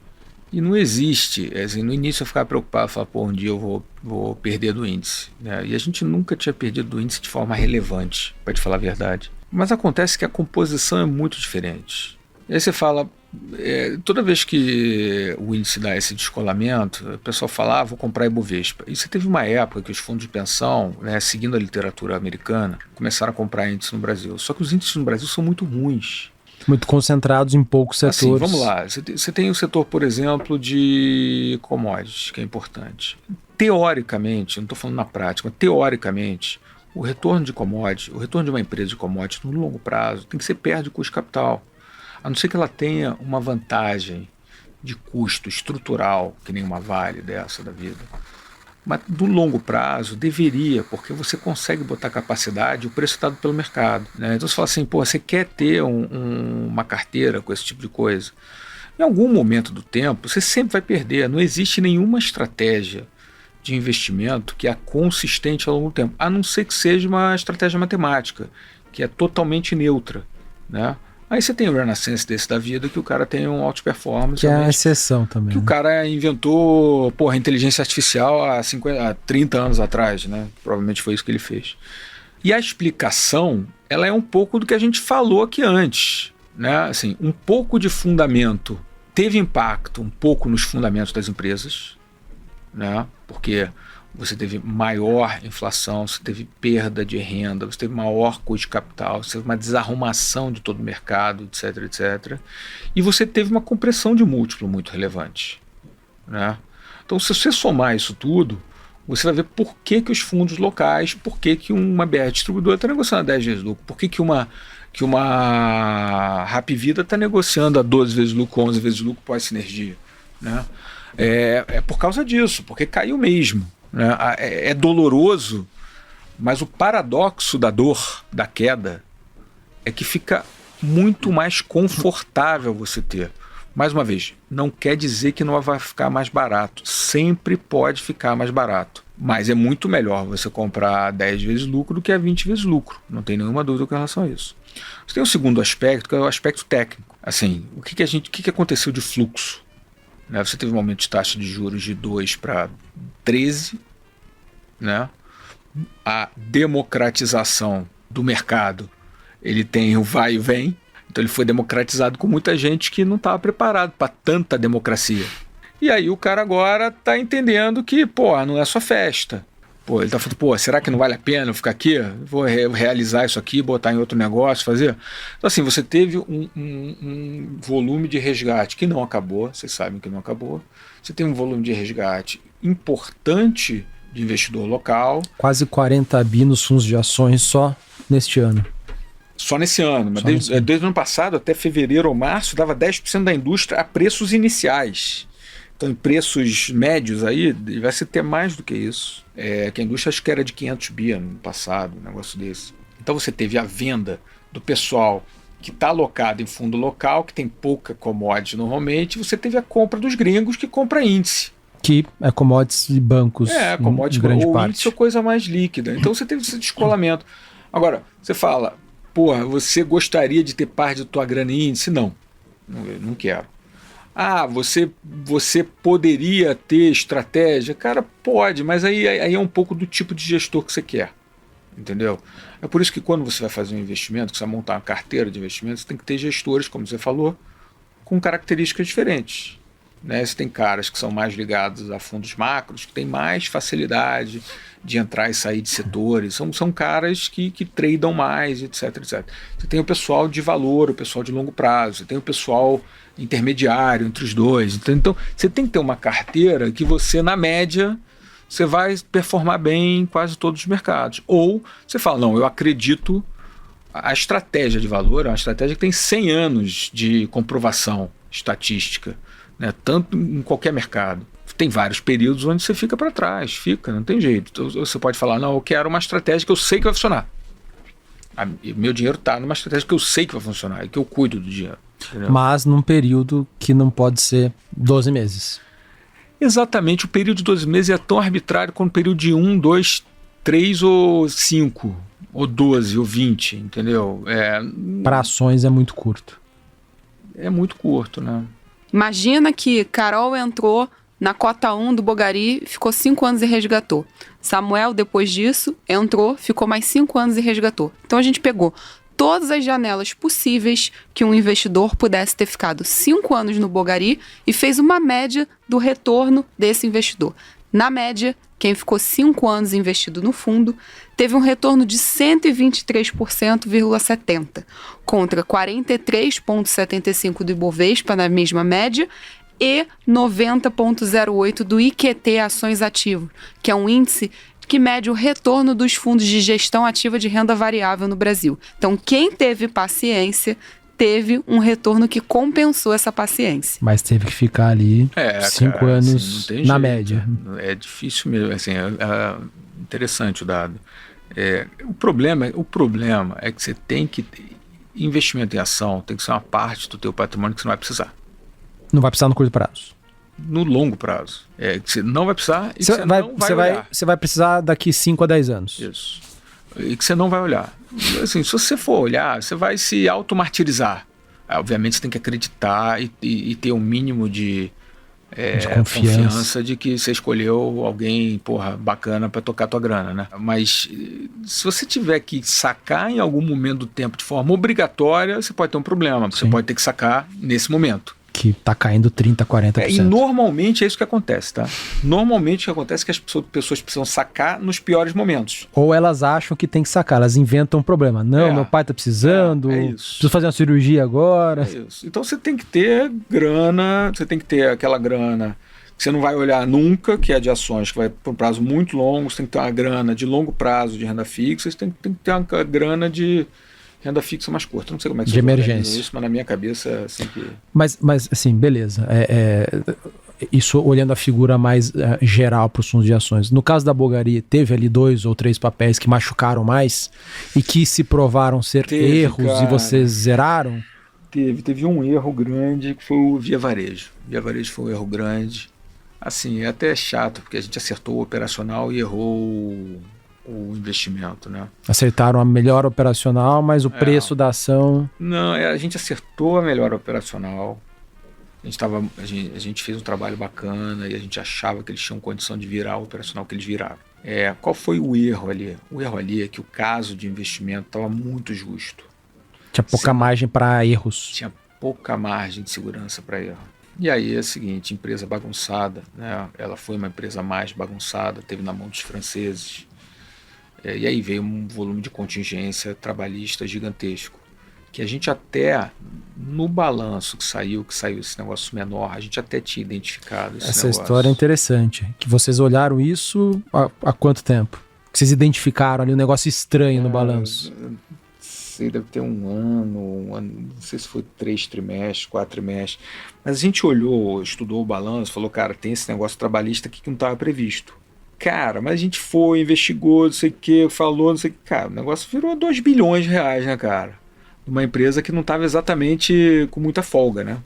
E não existe, assim, no início eu ficava preocupado, falar, um dia eu vou perder do índice, né? E a gente nunca tinha perdido do índice de forma relevante, para te falar a verdade. Mas acontece que a composição é muito diferente. E aí você fala, toda vez que o índice dá esse descolamento, o pessoal fala, vou comprar Ibovespa. E você teve uma época que os fundos de pensão, né, seguindo a literatura americana, começaram a comprar índice no Brasil. Só que os índices no Brasil são muito ruins. Muito concentrados em poucos setores. Assim, vamos lá. Você tem o setor, por exemplo, de commodities, que é importante. Teoricamente, não estou falando na prática, mas teoricamente, o retorno de commodities, o retorno de uma empresa de commodities no longo prazo tem que ser perto de custo de capital. A não ser que ela tenha uma vantagem de custo estrutural, que nem uma Vale dessa da vida. Mas no longo prazo deveria, porque você consegue botar capacidade e o preço é dado pelo mercado, né? Então você fala assim, você quer ter uma carteira com esse tipo de coisa. Em algum momento do tempo, você sempre vai perder. Não existe nenhuma estratégia de investimento que é consistente ao longo do tempo, a não ser que seja uma estratégia matemática, que é totalmente neutra, né? Aí você tem o Renaissance desse da vida, que o cara tem um alto performance. Que é a exceção também. Que o cara inventou, inteligência artificial há 30 anos atrás, né? Provavelmente foi isso que ele fez. E a explicação, ela é um pouco do que a gente falou aqui antes, né? Assim, um pouco de fundamento teve impacto um pouco nos fundamentos das empresas, né? Porque você teve maior inflação, você teve perda de renda, você teve maior custo de capital, você teve uma desarrumação de todo o mercado, etc, etc. E você teve uma compressão de múltiplo muito relevante, né? Então, se você somar isso tudo, você vai ver por que os fundos locais, por que uma BR distribuidora está negociando a 10 vezes lucro, por que uma Hapvida está negociando a 12 vezes lucro, 11 vezes lucro pós-sinergia, né? É por causa disso, porque caiu mesmo. É doloroso, mas o paradoxo da dor, da queda, é que fica muito mais confortável você ter. Mais uma vez, não quer dizer que não vai ficar mais barato. Sempre pode ficar mais barato. Mas é muito melhor você comprar 10 vezes lucro do que a 20 vezes lucro. Não tem nenhuma dúvida com relação a isso. Você tem um segundo aspecto, que é o aspecto técnico. Assim, o que aconteceu de fluxo? Você teve um aumento de taxa de juros de 2 para 13, né? A democratização do mercado, ele tem o vai e vem, então ele foi democratizado com muita gente que não estava preparado para tanta democracia. E aí o cara agora está entendendo que, não é só festa. Ele está falando, será que não vale a pena eu ficar aqui? Vou realizar isso aqui, botar em outro negócio, fazer. Então assim, você teve um volume de resgate que não acabou, vocês sabem que não acabou. Você tem um volume de resgate importante de investidor local. Quase 40 bi nos fundos de ações só neste ano. Só nesse ano, mas desde o ano passado até fevereiro ou março dava 10% da indústria a preços iniciais. Então em preços médios aí vai se ter mais do que isso. Que a indústria acho que era de 500 bi no passado, um negócio desse. Então você teve a venda do pessoal que está alocado em fundo local, que tem pouca commodity normalmente, você teve a compra dos gringos que compra índice. Que é commodities de bancos. Commodities grande ou parte. índice ou coisa mais líquida. Então você teve esse descolamento. Agora, você fala, você gostaria de ter parte da tua grana em índice? Não quero. Você poderia ter estratégia? Cara, pode, mas aí é um pouco do tipo de gestor que você quer. Entendeu? É por isso que quando você vai fazer um investimento, que você vai montar uma carteira de investimentos, você tem que ter gestores, como você falou, com características diferentes. Né? Você tem caras que são mais ligados a fundos macros, que têm mais facilidade de entrar e sair de setores. São caras que tradam mais, etc, etc. Você tem o pessoal de valor, o pessoal de longo prazo, você tem o pessoal intermediário entre os dois. Então, você tem que ter uma carteira que você, na média, você vai performar bem em quase todos os mercados. Ou você fala, não, eu acredito, a estratégia de valor é uma estratégia que tem 100 anos de comprovação estatística, né? Tanto em qualquer mercado. Tem vários períodos onde você fica para trás, não tem jeito. Então, você pode falar, não, eu quero uma estratégia que eu sei que vai funcionar. Meu dinheiro está numa estratégia que eu sei que vai funcionar e que eu cuido do dinheiro. Entendeu? Mas num período que não pode ser 12 meses. Exatamente, o período de 12 meses é tão arbitrário quanto o período de 1, 2, 3 ou 5, ou 12, ou 20, entendeu? Para ações é muito curto. É muito curto, né? Imagina que Carol entrou na cota 1 do Bogari, ficou 5 anos e resgatou. Samuel, depois disso, entrou, ficou mais 5 anos e resgatou. Então a gente pegou todas as janelas possíveis que um investidor pudesse ter ficado 5 anos no Bogari e fez uma média do retorno desse investidor. Na média, quem ficou 5 anos investido no fundo teve um retorno de 123,70%, contra 43,75% do Ibovespa na mesma média e 90,08% do IQT Ações Ativo, que é um índice que mede o retorno dos fundos de gestão ativa de renda variável no Brasil. Então, quem teve paciência teve um retorno que compensou essa paciência. Mas teve que ficar ali 5 anos assim, na média. É difícil mesmo, assim, é interessante o dado. O problema é que você tem que... Investimento em ação tem que ser uma parte do teu patrimônio que você não vai precisar. Não vai precisar no curto prazo. No longo prazo. Que você não vai precisar e você não vai olhar. Você vai precisar daqui 5 a 10 anos. Isso. E que você não vai olhar. Assim, se você for olhar, você vai se automartirizar. Obviamente você tem que acreditar e ter um mínimo de confiança de que você escolheu alguém, bacana para tocar a tua grana, né? Mas se você tiver que sacar em algum momento do tempo de forma obrigatória, você pode ter um problema. Você pode ter que sacar nesse momento. Que tá caindo 30%, 40%. E normalmente é isso que acontece, tá? Normalmente o que acontece é que as pessoas precisam sacar nos piores momentos. Ou elas acham que tem que sacar, elas inventam um problema. Não, meu pai tá precisando, preciso fazer uma cirurgia agora. É isso. Então você tem que ter grana, você tem que ter aquela grana que você não vai olhar nunca, que é de ações, que vai por um prazo muito longo, você tem que ter uma grana de longo prazo de renda fixa, você tem que ter uma grana de renda fixa mais curta. Não sei como é que de emergência. Isso, mas na minha cabeça é assim que... Mas assim, beleza. Isso olhando a figura mais geral para os fundos de ações. No caso da Bogari, teve ali 2 ou 3 papéis que machucaram mais e que se provaram ser erros, cara, e vocês zeraram? Teve um erro grande que foi o Via Varejo. Via Varejo foi um erro grande. Assim, é até chato, porque a gente acertou o operacional e errou o investimento, né? Acertaram a melhor operacional, mas o preço da ação... Não, a gente acertou a melhor operacional. A gente fez um trabalho bacana e a gente achava que eles tinham condição de virar o operacional que eles viraram. Qual foi o erro ali? O erro ali é que o caso de investimento estava muito justo. Tinha pouca margem para erros. Tinha pouca margem de segurança para erro. E aí é o seguinte, empresa bagunçada, né? Ela foi uma empresa mais bagunçada, teve na mão dos franceses. E aí veio um volume de contingência trabalhista gigantesco, que a gente até, no balanço que saiu esse negócio menor, a gente até tinha identificado esse Essa negócio. História é interessante, que vocês olharam isso há quanto tempo? Que vocês identificaram ali um negócio estranho no balanço? Deve ter um ano, não sei se foi 3 trimestres, 4 trimestres, mas a gente olhou, estudou o balanço, falou, cara, tem esse negócio trabalhista aqui que não estava previsto. Cara, mas a gente foi, investigou, não sei o que, falou, não sei o que. Cara, o negócio virou 2 bilhões de reais, né, cara? Uma empresa que não estava exatamente com muita folga, né?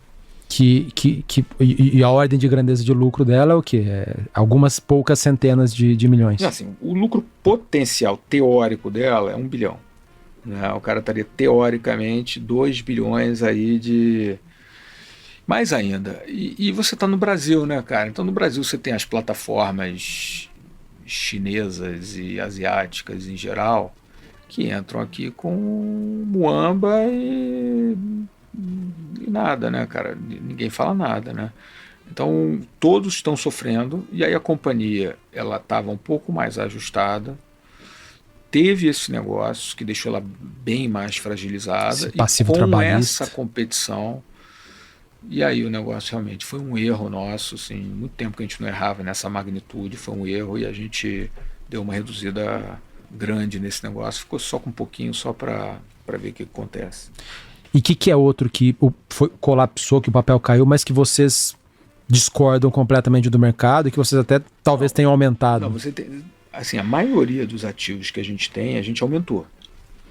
E a ordem de grandeza de lucro dela é o quê? Algumas poucas centenas de milhões. Assim, o lucro potencial teórico dela é 1 bilhão. Né? O cara estaria, teoricamente, 2 bilhões aí de... Mais ainda. E você está no Brasil, né, cara? Então, no Brasil, você tem as plataformas chinesas e asiáticas em geral, que entram aqui com muamba e nada, né, cara? Ninguém fala nada, né? Então, todos estão sofrendo, e aí a companhia, ela estava um pouco mais ajustada, teve esse negócio que deixou ela bem mais fragilizada, e com essa competição... E aí o negócio realmente foi um erro nosso, assim, muito tempo que a gente não errava nessa magnitude, foi um erro, e a gente deu uma reduzida grande nesse negócio, ficou só com um pouquinho, só para ver o que acontece. E o que é outro que colapsou, que o papel caiu, mas que vocês discordam completamente do mercado e que vocês até talvez tenham aumentado? Não, você tem, assim, a maioria dos ativos que a gente aumentou,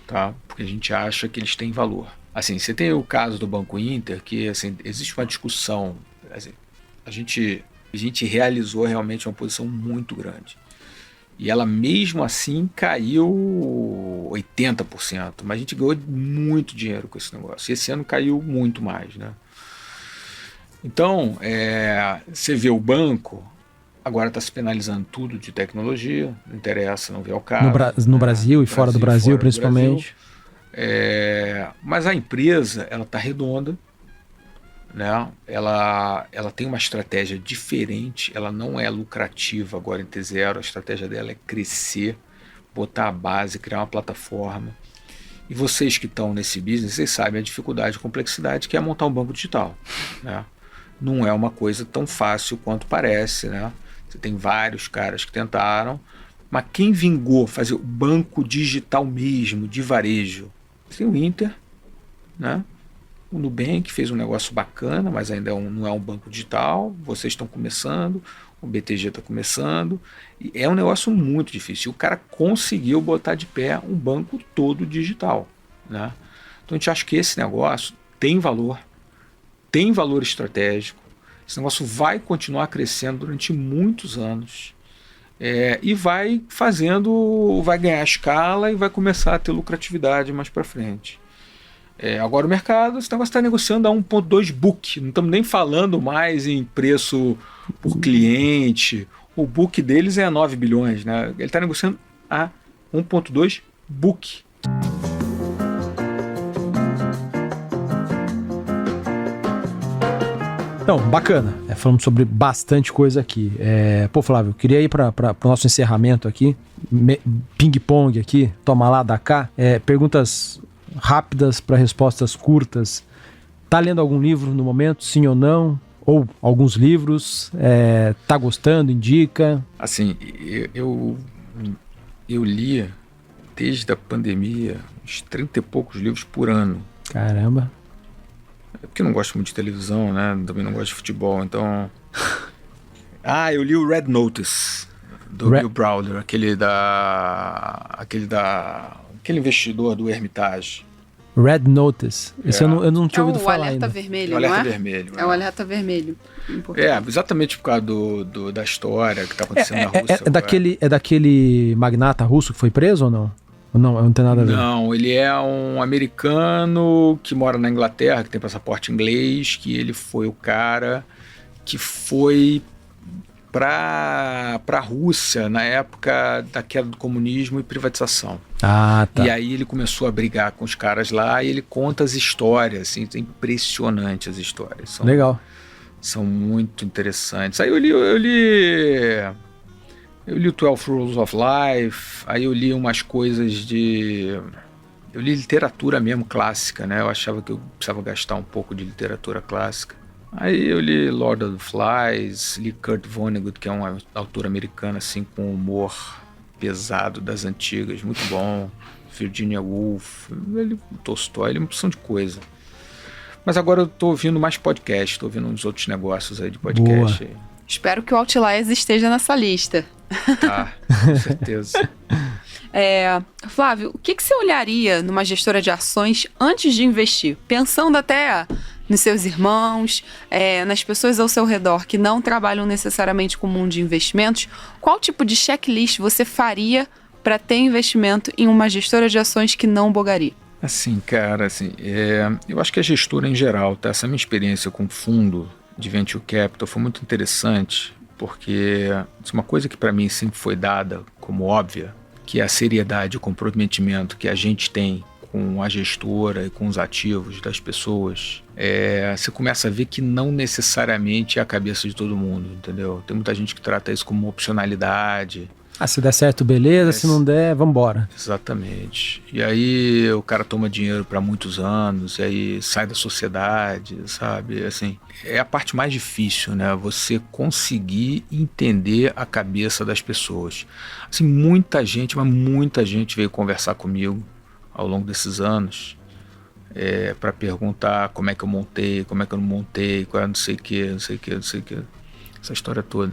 tá? Porque a gente acha que eles têm valor. Assim, você tem o caso do Banco Inter, que assim, existe uma discussão, assim, a gente realizou realmente uma posição muito grande. E ela mesmo assim caiu 80%, mas a gente ganhou muito dinheiro com esse negócio. E esse ano caiu muito mais, né? Então, você vê o banco, agora está se penalizando tudo de tecnologia, não interessa, não vê o caso. No Brasil e fora do Brasil, principalmente. Mas a empresa, ela está redonda, né? Ela tem uma estratégia diferente, ela não é lucrativa agora em T0, a estratégia dela é crescer, botar a base, criar uma plataforma. E vocês que estão nesse business, vocês sabem a dificuldade e complexidade que é montar um banco digital, né? Não é uma coisa tão fácil quanto parece, né? Você tem vários caras que tentaram, mas quem vingou fazer o banco digital mesmo, de varejo? Tem o Inter, né? O Nubank fez um negócio bacana, mas ainda não é um banco digital. Vocês estão começando, o BTG está começando. E é um negócio muito difícil. E o cara conseguiu botar de pé um banco todo digital, né? Então a gente acha que esse negócio tem valor estratégico. Esse negócio vai continuar crescendo durante muitos anos. E vai ganhar escala e vai começar a ter lucratividade mais para frente. Agora o mercado, esse negócio está negociando a 1,2 book, não estamos nem falando mais em preço por cliente, o book deles é a 9 bilhões, né? Ele está negociando a 1,2 book. Então, bacana. Falamos sobre bastante coisa aqui. Flávio, queria ir para o nosso encerramento aqui. Ping-pong aqui, toma lá, dá cá. Perguntas rápidas para respostas curtas. Tá lendo algum livro no momento, sim ou não? Ou alguns livros? Tá gostando, indica? Assim, eu li desde a pandemia uns 30 e poucos livros por ano. Caramba. É porque eu não gosto muito de televisão, né? Também não gosto de futebol, então... eu li o Red Notice, do Bill Browder, aquele investidor do Hermitage. Red Notice. Esse eu não tinha ouvido falar ainda. Vermelho, o alerta não é? vermelho. É o alerta vermelho. Exatamente por causa da história que está acontecendo na Rússia. É daquele magnata russo que foi preso ou não? Não tem nada a ver. Não, ele é um americano que mora na Inglaterra, que tem passaporte inglês, que ele foi o cara que foi para a Rússia na época da queda do comunismo e privatização. Tá. E aí ele começou a brigar com os caras lá e ele conta as histórias, assim, é impressionante as histórias. Legal. São muito interessantes. Aí eu li o 12 Rules of Life, aí eu li umas coisas eu li literatura mesmo clássica, né? Eu achava que eu precisava gastar um pouco de literatura clássica. Aí eu li Lord of the Flies, li Kurt Vonnegut, que é um autor americano assim, com humor pesado das antigas, muito bom. Virginia Woolf, Tolstói, ele é uma opção de coisa. Mas agora eu tô ouvindo mais podcast, tô ouvindo uns outros negócios aí de podcast. Boa. Espero que o Outliers esteja nessa lista. Tá, com certeza. Flávio, o que você olharia numa gestora de ações antes de investir? Pensando até nos seus irmãos, nas pessoas ao seu redor que não trabalham necessariamente com o mundo de investimentos, qual tipo de checklist você faria para ter investimento em uma gestora de ações que não bogaria? Assim, cara, eu acho que a gestora em geral, tá? Essa minha experiência com fundo de Venture Capital foi muito interessante, porque uma coisa que para mim sempre foi dada como óbvia, que é a seriedade, o comprometimento que a gente tem com a gestora e com os ativos das pessoas, você começa a ver que não necessariamente é a cabeça de todo mundo, entendeu? Tem muita gente que trata isso como opcionalidade. Se der certo, beleza, se não der, vambora. Exatamente. E aí o cara toma dinheiro para muitos anos, e aí sai da sociedade, sabe? Assim, é a parte mais difícil, né? Você conseguir entender a cabeça das pessoas. Assim, muita gente veio conversar comigo ao longo desses anos, para perguntar como é que eu montei, como é que eu não montei, qual é não sei o que, essa história toda.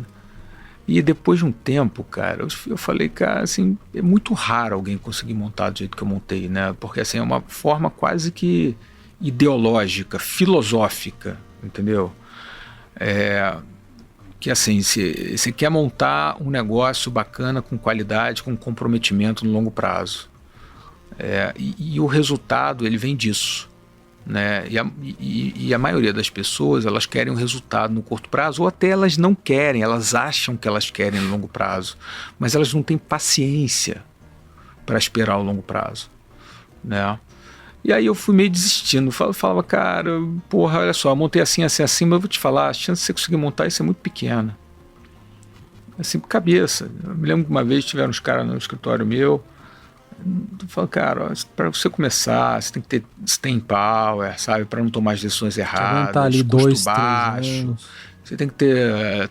E depois de um tempo, cara, eu falei, cara, assim, é muito raro alguém conseguir montar do jeito que eu montei, né? Porque, assim, é uma forma quase que ideológica, filosófica, entendeu? Que, assim, você quer montar um negócio bacana, com qualidade, com comprometimento no longo prazo. E o resultado, ele vem disso, né? E a maioria das pessoas, elas querem um resultado no curto prazo, ou até elas não querem, elas acham que elas querem no longo prazo, mas elas não têm paciência para esperar o longo prazo, né? E aí eu fui meio desistindo. Falava, cara, porra, olha só, eu montei assim, assim, assim, mas eu vou te falar, a chance de você conseguir montar isso é muito pequena. Assim, por cabeça. Eu me lembro que uma vez tiveram uns caras no escritório meu, eu falo, cara, para você começar, você tem que ter staying power, sabe, para não tomar as decisões erradas, ali custo 2, 3 baixo. anos. Você tem que ter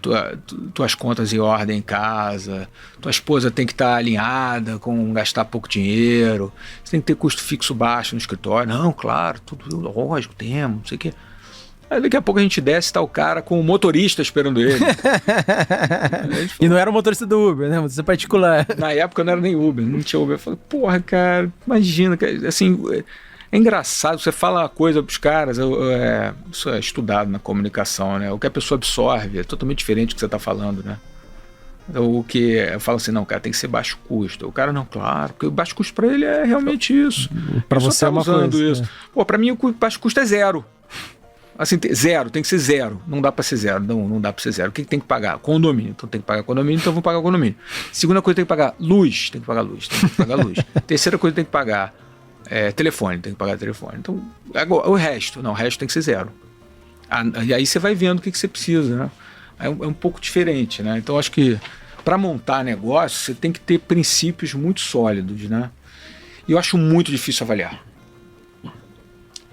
tuas contas em ordem em casa, tua esposa tem que estar alinhada com gastar pouco dinheiro, você tem que ter custo fixo baixo no escritório. Não, claro, tudo lógico, temos, não sei o quê. Aí daqui a pouco a gente desce e tá o cara com o motorista esperando ele. E não era o motorista do Uber, né? Motorista particular. Na época não era nem Uber, não tinha Uber. Eu falei, porra, cara, imagina, assim... É engraçado, você fala uma coisa pros caras, isso é estudado na comunicação, né? O que a pessoa absorve é totalmente diferente do que você tá falando, né? Então, o que eu falo assim, não, cara, tem que ser baixo custo. O cara, não, claro, porque o baixo custo pra ele é realmente isso. Pra você é uma coisa. Isso. Pô, pra mim o baixo custo é zero. Assim, zero, tem que ser zero. Não dá pra ser zero, não dá pra ser zero. O que tem que pagar? Condomínio. Então tem que pagar condomínio, então eu vou pagar condomínio. Segunda coisa, tem que pagar luz. Tem que pagar luz. Terceira coisa, tem que pagar telefone, tem que pagar telefone. Então, agora, o resto tem que ser zero. E aí você vai vendo o que você precisa, né? É um pouco diferente, né? Então, acho que para montar negócio, você tem que ter princípios muito sólidos, né? E eu acho muito difícil avaliar.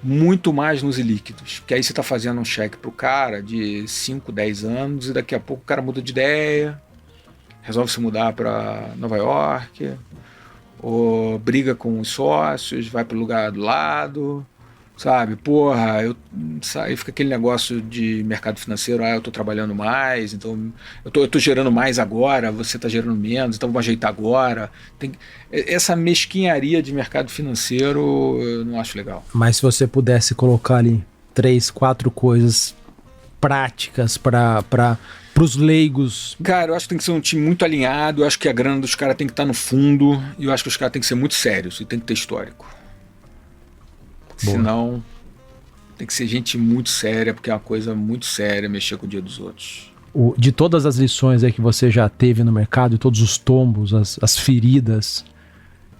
Muito mais nos ilíquidos. Porque aí você está fazendo um cheque pro cara de 5, 10 anos e daqui a pouco o cara muda de ideia, resolve se mudar para Nova York, ou briga com os sócios, vai para o lugar do lado, sabe? Porra, aí fica aquele negócio de mercado financeiro, eu tô trabalhando mais, então eu tô gerando mais agora, você tá gerando menos, então vamos ajeitar agora. Essa mesquinharia de mercado financeiro eu não acho legal. Mas se você pudesse colocar ali 3, 4 coisas práticas para os leigos. Cara, eu acho que tem que ser um time muito alinhado, eu acho que a grana dos caras tem que estar no fundo, e eu acho que os caras tem que ser muito sérios e tem que ter histórico. Boa. Senão tem que ser gente muito séria, porque é uma coisa muito séria mexer com o dia dos outros. De todas as lições aí que você já teve no mercado, todos os tombos, as feridas,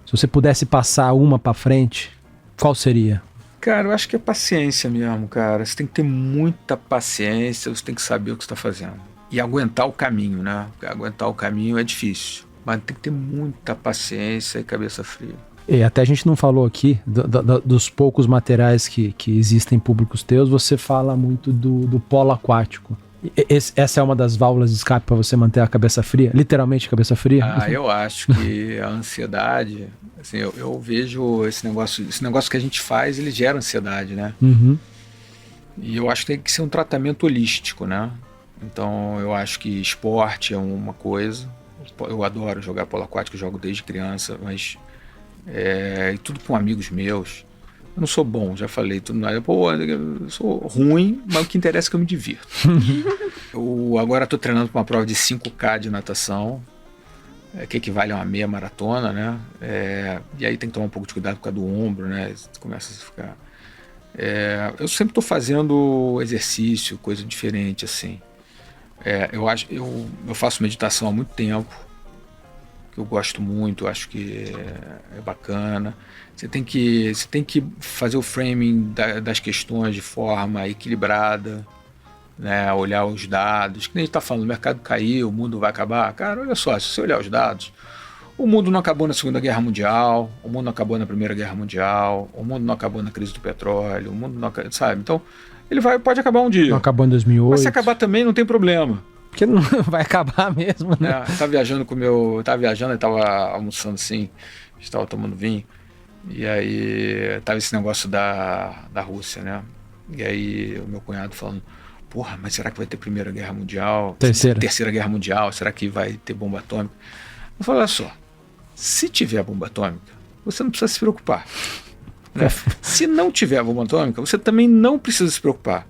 se você pudesse passar uma para frente, qual seria? Cara, eu acho que é paciência mesmo, cara. Você tem que ter muita paciência, você tem que saber o que você está fazendo. E aguentar o caminho, né? Porque aguentar o caminho é difícil, mas tem que ter muita paciência e cabeça fria. E até a gente não falou aqui dos poucos materiais que existem públicos teus, você fala muito do polo aquático. Essa é uma das válvulas de escape para você manter a cabeça fria? Literalmente cabeça fria? Eu acho que a ansiedade, assim, eu vejo esse negócio que a gente faz, ele gera ansiedade, né? Uhum. E eu acho que tem que ser um tratamento holístico, né? Então eu acho que esporte é uma coisa, eu adoro jogar polo aquático, jogo desde criança, mas tudo com amigos meus. Eu não sou bom, já falei tudo. Eu sou ruim, mas o que interessa é que eu me divirto. Eu agora estou treinando para uma prova de 5K de natação, que equivale a uma meia maratona, né? E aí tem que tomar um pouco de cuidado por causa do ombro, né? Começa a ficar... eu sempre estou fazendo exercício, coisa diferente, assim. Eu faço meditação há muito tempo, que eu gosto muito, acho que é bacana. Você tem que fazer o framing das questões de forma equilibrada, né? Olhar os dados, que nem a gente está falando, o mercado caiu, o mundo vai acabar. Cara, olha só, se você olhar os dados, o mundo não acabou na Segunda Guerra Mundial, o mundo não acabou na Primeira Guerra Mundial, o mundo não acabou na crise do petróleo, o mundo não acabou, sabe? Então, ele pode acabar um dia. Não acabou em 2008. Mas se acabar também, não tem problema. Porque não vai acabar mesmo, né? Eu tava viajando, eu tava almoçando assim, estava tomando vinho, e aí tava esse negócio da Rússia, né? E aí o meu cunhado falando, porra, mas será que vai ter Primeira Guerra Mundial? Terceira Guerra Mundial? Será que vai ter bomba atômica? Eu falei, olha só, se tiver bomba atômica, você não precisa se preocupar. Né? Se não tiver bomba atômica, você também não precisa se preocupar.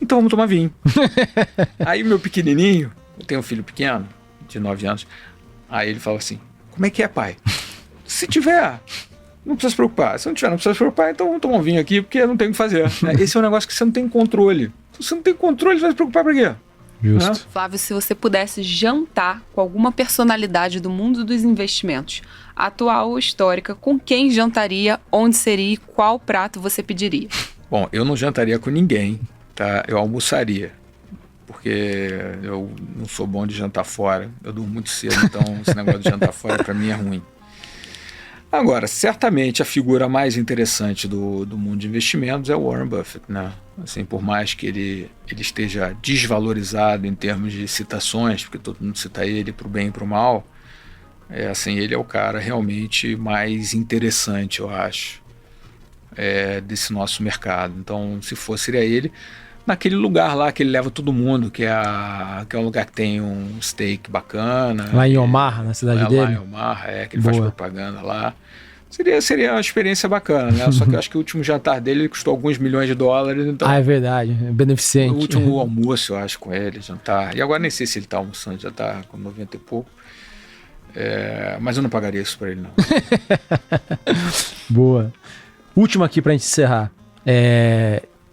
Então vamos tomar vinho. Aí meu pequenininho, eu tenho um filho pequeno, de 9 anos, aí ele fala assim, como é que é, pai? Se tiver, não precisa se preocupar. Se não tiver, não precisa se preocupar, então vamos tomar um vinho aqui, porque não tem o que fazer. Esse é um negócio que você não tem controle. Se você não tem controle, você vai se preocupar pra quê? Justo. Flávio, se você pudesse jantar com alguma personalidade do mundo dos investimentos, atual ou histórica, com quem jantaria, onde seria e qual prato você pediria? Bom, eu não jantaria com ninguém, tá? Eu almoçaria, porque eu não sou bom de jantar fora. Eu durmo muito cedo, então esse negócio de jantar fora para mim é ruim. Agora, certamente a figura mais interessante do mundo de investimentos é o Warren Buffett, né? Assim, por mais que ele esteja desvalorizado em termos de citações, porque todo mundo cita ele para o bem e para o mal, assim, ele é o cara realmente mais interessante, eu acho, desse nosso mercado. Então, se fosse, seria ele. Naquele lugar lá que ele leva todo mundo, que é um lugar que tem um steak bacana. Lá em Omaha, na cidade dele? Lá em Omaha, que ele faz propaganda lá. Seria uma experiência bacana, né? Só que eu acho que o último jantar dele custou alguns milhões de dólares. Então, é verdade, é beneficente. O último almoço, eu acho, com ele, jantar. E agora nem sei se ele está almoçando, já está com 90 e pouco. Mas eu não pagaria isso para ele, não. Boa. Última aqui pra gente encerrar.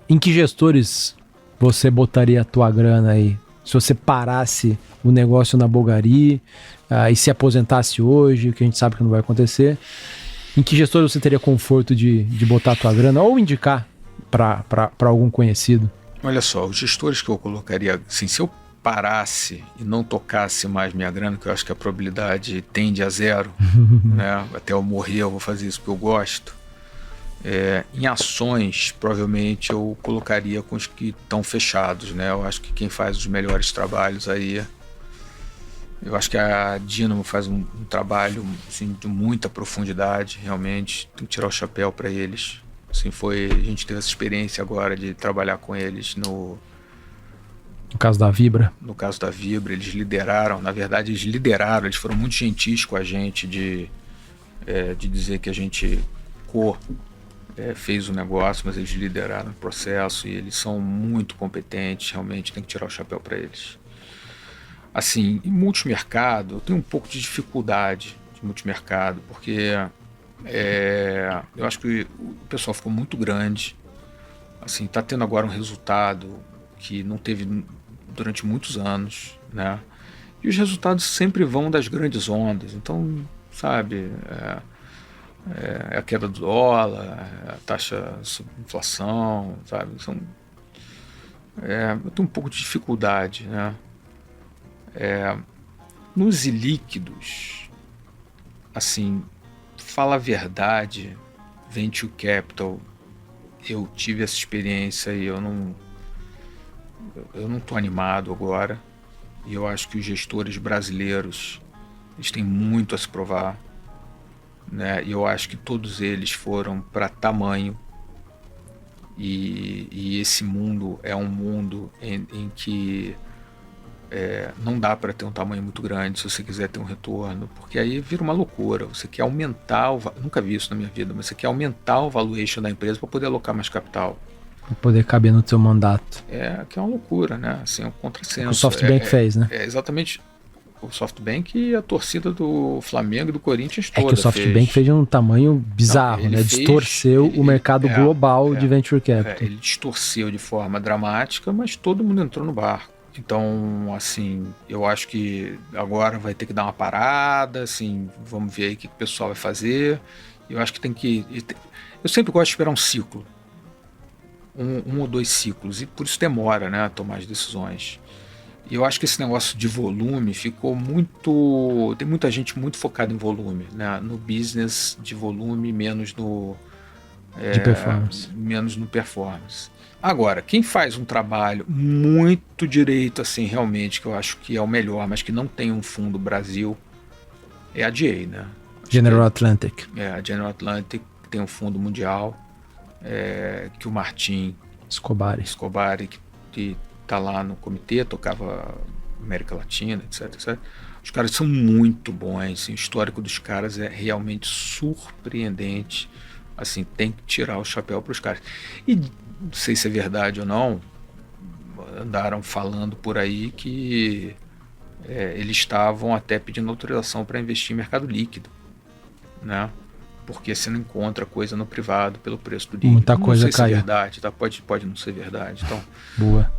Em que gestores você botaria a tua grana aí? Se você parasse o negócio na Bulgari e se aposentasse hoje, que a gente sabe que não vai acontecer, em que gestores você teria conforto de botar a tua grana ou indicar para algum conhecido? Olha só, os gestores que eu colocaria, assim, se eu parasse e não tocasse mais minha grana, que eu acho que a probabilidade tende a zero, né? Até eu morrer eu vou fazer isso porque eu gosto. Em ações, provavelmente eu colocaria com os que estão fechados, né? Eu acho que quem faz os melhores trabalhos aí, eu acho que a Dynamo faz um trabalho assim, de muita profundidade, realmente, tem que tirar o chapéu para eles. Assim, a gente teve essa experiência agora de trabalhar com eles no caso da Vibra. No caso da Vibra, eles lideraram, eles foram muito gentis com a gente de dizer que a gente fez o negócio, mas eles lideraram o processo e eles são muito competentes, realmente tem que tirar o chapéu para eles. Assim, em multimercado, eu tenho um pouco de dificuldade de multimercado, porque eu acho que o pessoal ficou muito grande, assim, está tendo agora um resultado que não teve durante muitos anos, né? E os resultados sempre vão das grandes ondas, então, sabe... a queda do dólar, a taxa de inflação, sabe? Eu tenho um pouco de dificuldade, né? Nos ilíquidos, assim, fala a verdade, venture capital, eu tive essa experiência e eu não estou animado agora, e eu acho que os gestores brasileiros, eles têm muito a se provar, né? E eu acho que todos eles foram para tamanho e esse mundo é um mundo em que não dá para ter um tamanho muito grande se você quiser ter um retorno, porque aí vira uma loucura. Você quer aumentar nunca vi isso na minha vida, mas você quer aumentar o valuation da empresa para poder alocar mais capital, para poder caber no seu mandato. Que é uma loucura, né? Assim, é um contrassenso. O SoftBank fez, né? Exatamente. O SoftBank e a torcida do Flamengo e do Corinthians toda. Que o SoftBank fez um tamanho bizarro, né? Distorceu o mercado global de venture capital. Ele distorceu de forma dramática, mas todo mundo entrou no barco. Então, assim, eu acho que agora vai ter que dar uma parada, assim, vamos ver aí o que o pessoal vai fazer. Eu acho que tem que... Eu sempre gosto de esperar um ciclo. Um ou dois ciclos, e por isso demora, né, a tomar as decisões. E eu acho que esse negócio de volume ficou muito... Tem muita gente muito focada em volume, né? No business de volume, menos no... de performance. Menos no performance. Agora, quem faz um trabalho muito direito, assim, realmente, que eu acho que é o melhor, mas que não tem um fundo Brasil, é a GA, né? General Atlantic. A General Atlantic tem um fundo mundial, que o Martin Escobar, que tá lá no comitê, tocava América Latina, etc. Os caras são muito bons, assim, o histórico dos caras é realmente surpreendente, assim, tem que tirar o chapéu para os caras. E não sei se é verdade ou não, andaram falando por aí que eles estavam até pedindo autorização para investir em mercado líquido, né? porque você não encontra coisa no privado pelo preço do livro. Muita coisa não sei caiu. Se é verdade, tá? Pode não ser verdade. Então, Boa.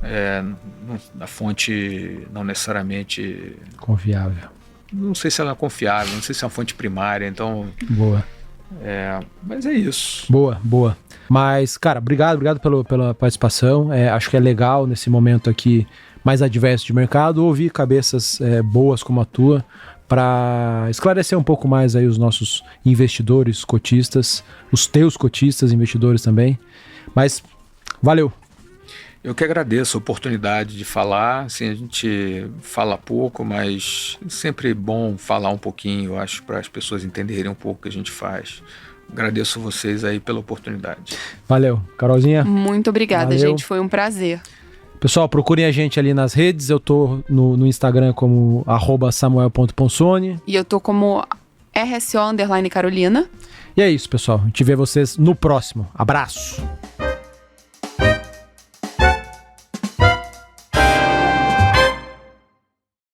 A fonte não necessariamente... Confiável. Não sei se ela é confiável, não sei se é uma fonte primária, então... Boa. Mas é isso. Boa. Mas, cara, obrigado pela participação. Acho que é legal nesse momento aqui mais adverso de mercado ouvir cabeças boas como a tua para esclarecer um pouco mais aí os nossos investidores, cotistas, os teus cotistas, investidores também. Mas valeu. Eu que agradeço a oportunidade de falar. Assim, a gente fala pouco, mas é sempre bom falar um pouquinho, eu acho, para as pessoas entenderem um pouco o que a gente faz. Agradeço vocês aí pela oportunidade. Valeu. Carolzinha? Muito obrigada, Valeu. gente. Foi um prazer. Pessoal, procurem a gente ali nas redes. Eu tô no Instagram como @samuel.ponsone. E eu tô como RSO_Carolina. E é isso, pessoal. A gente vê vocês no próximo. Abraço!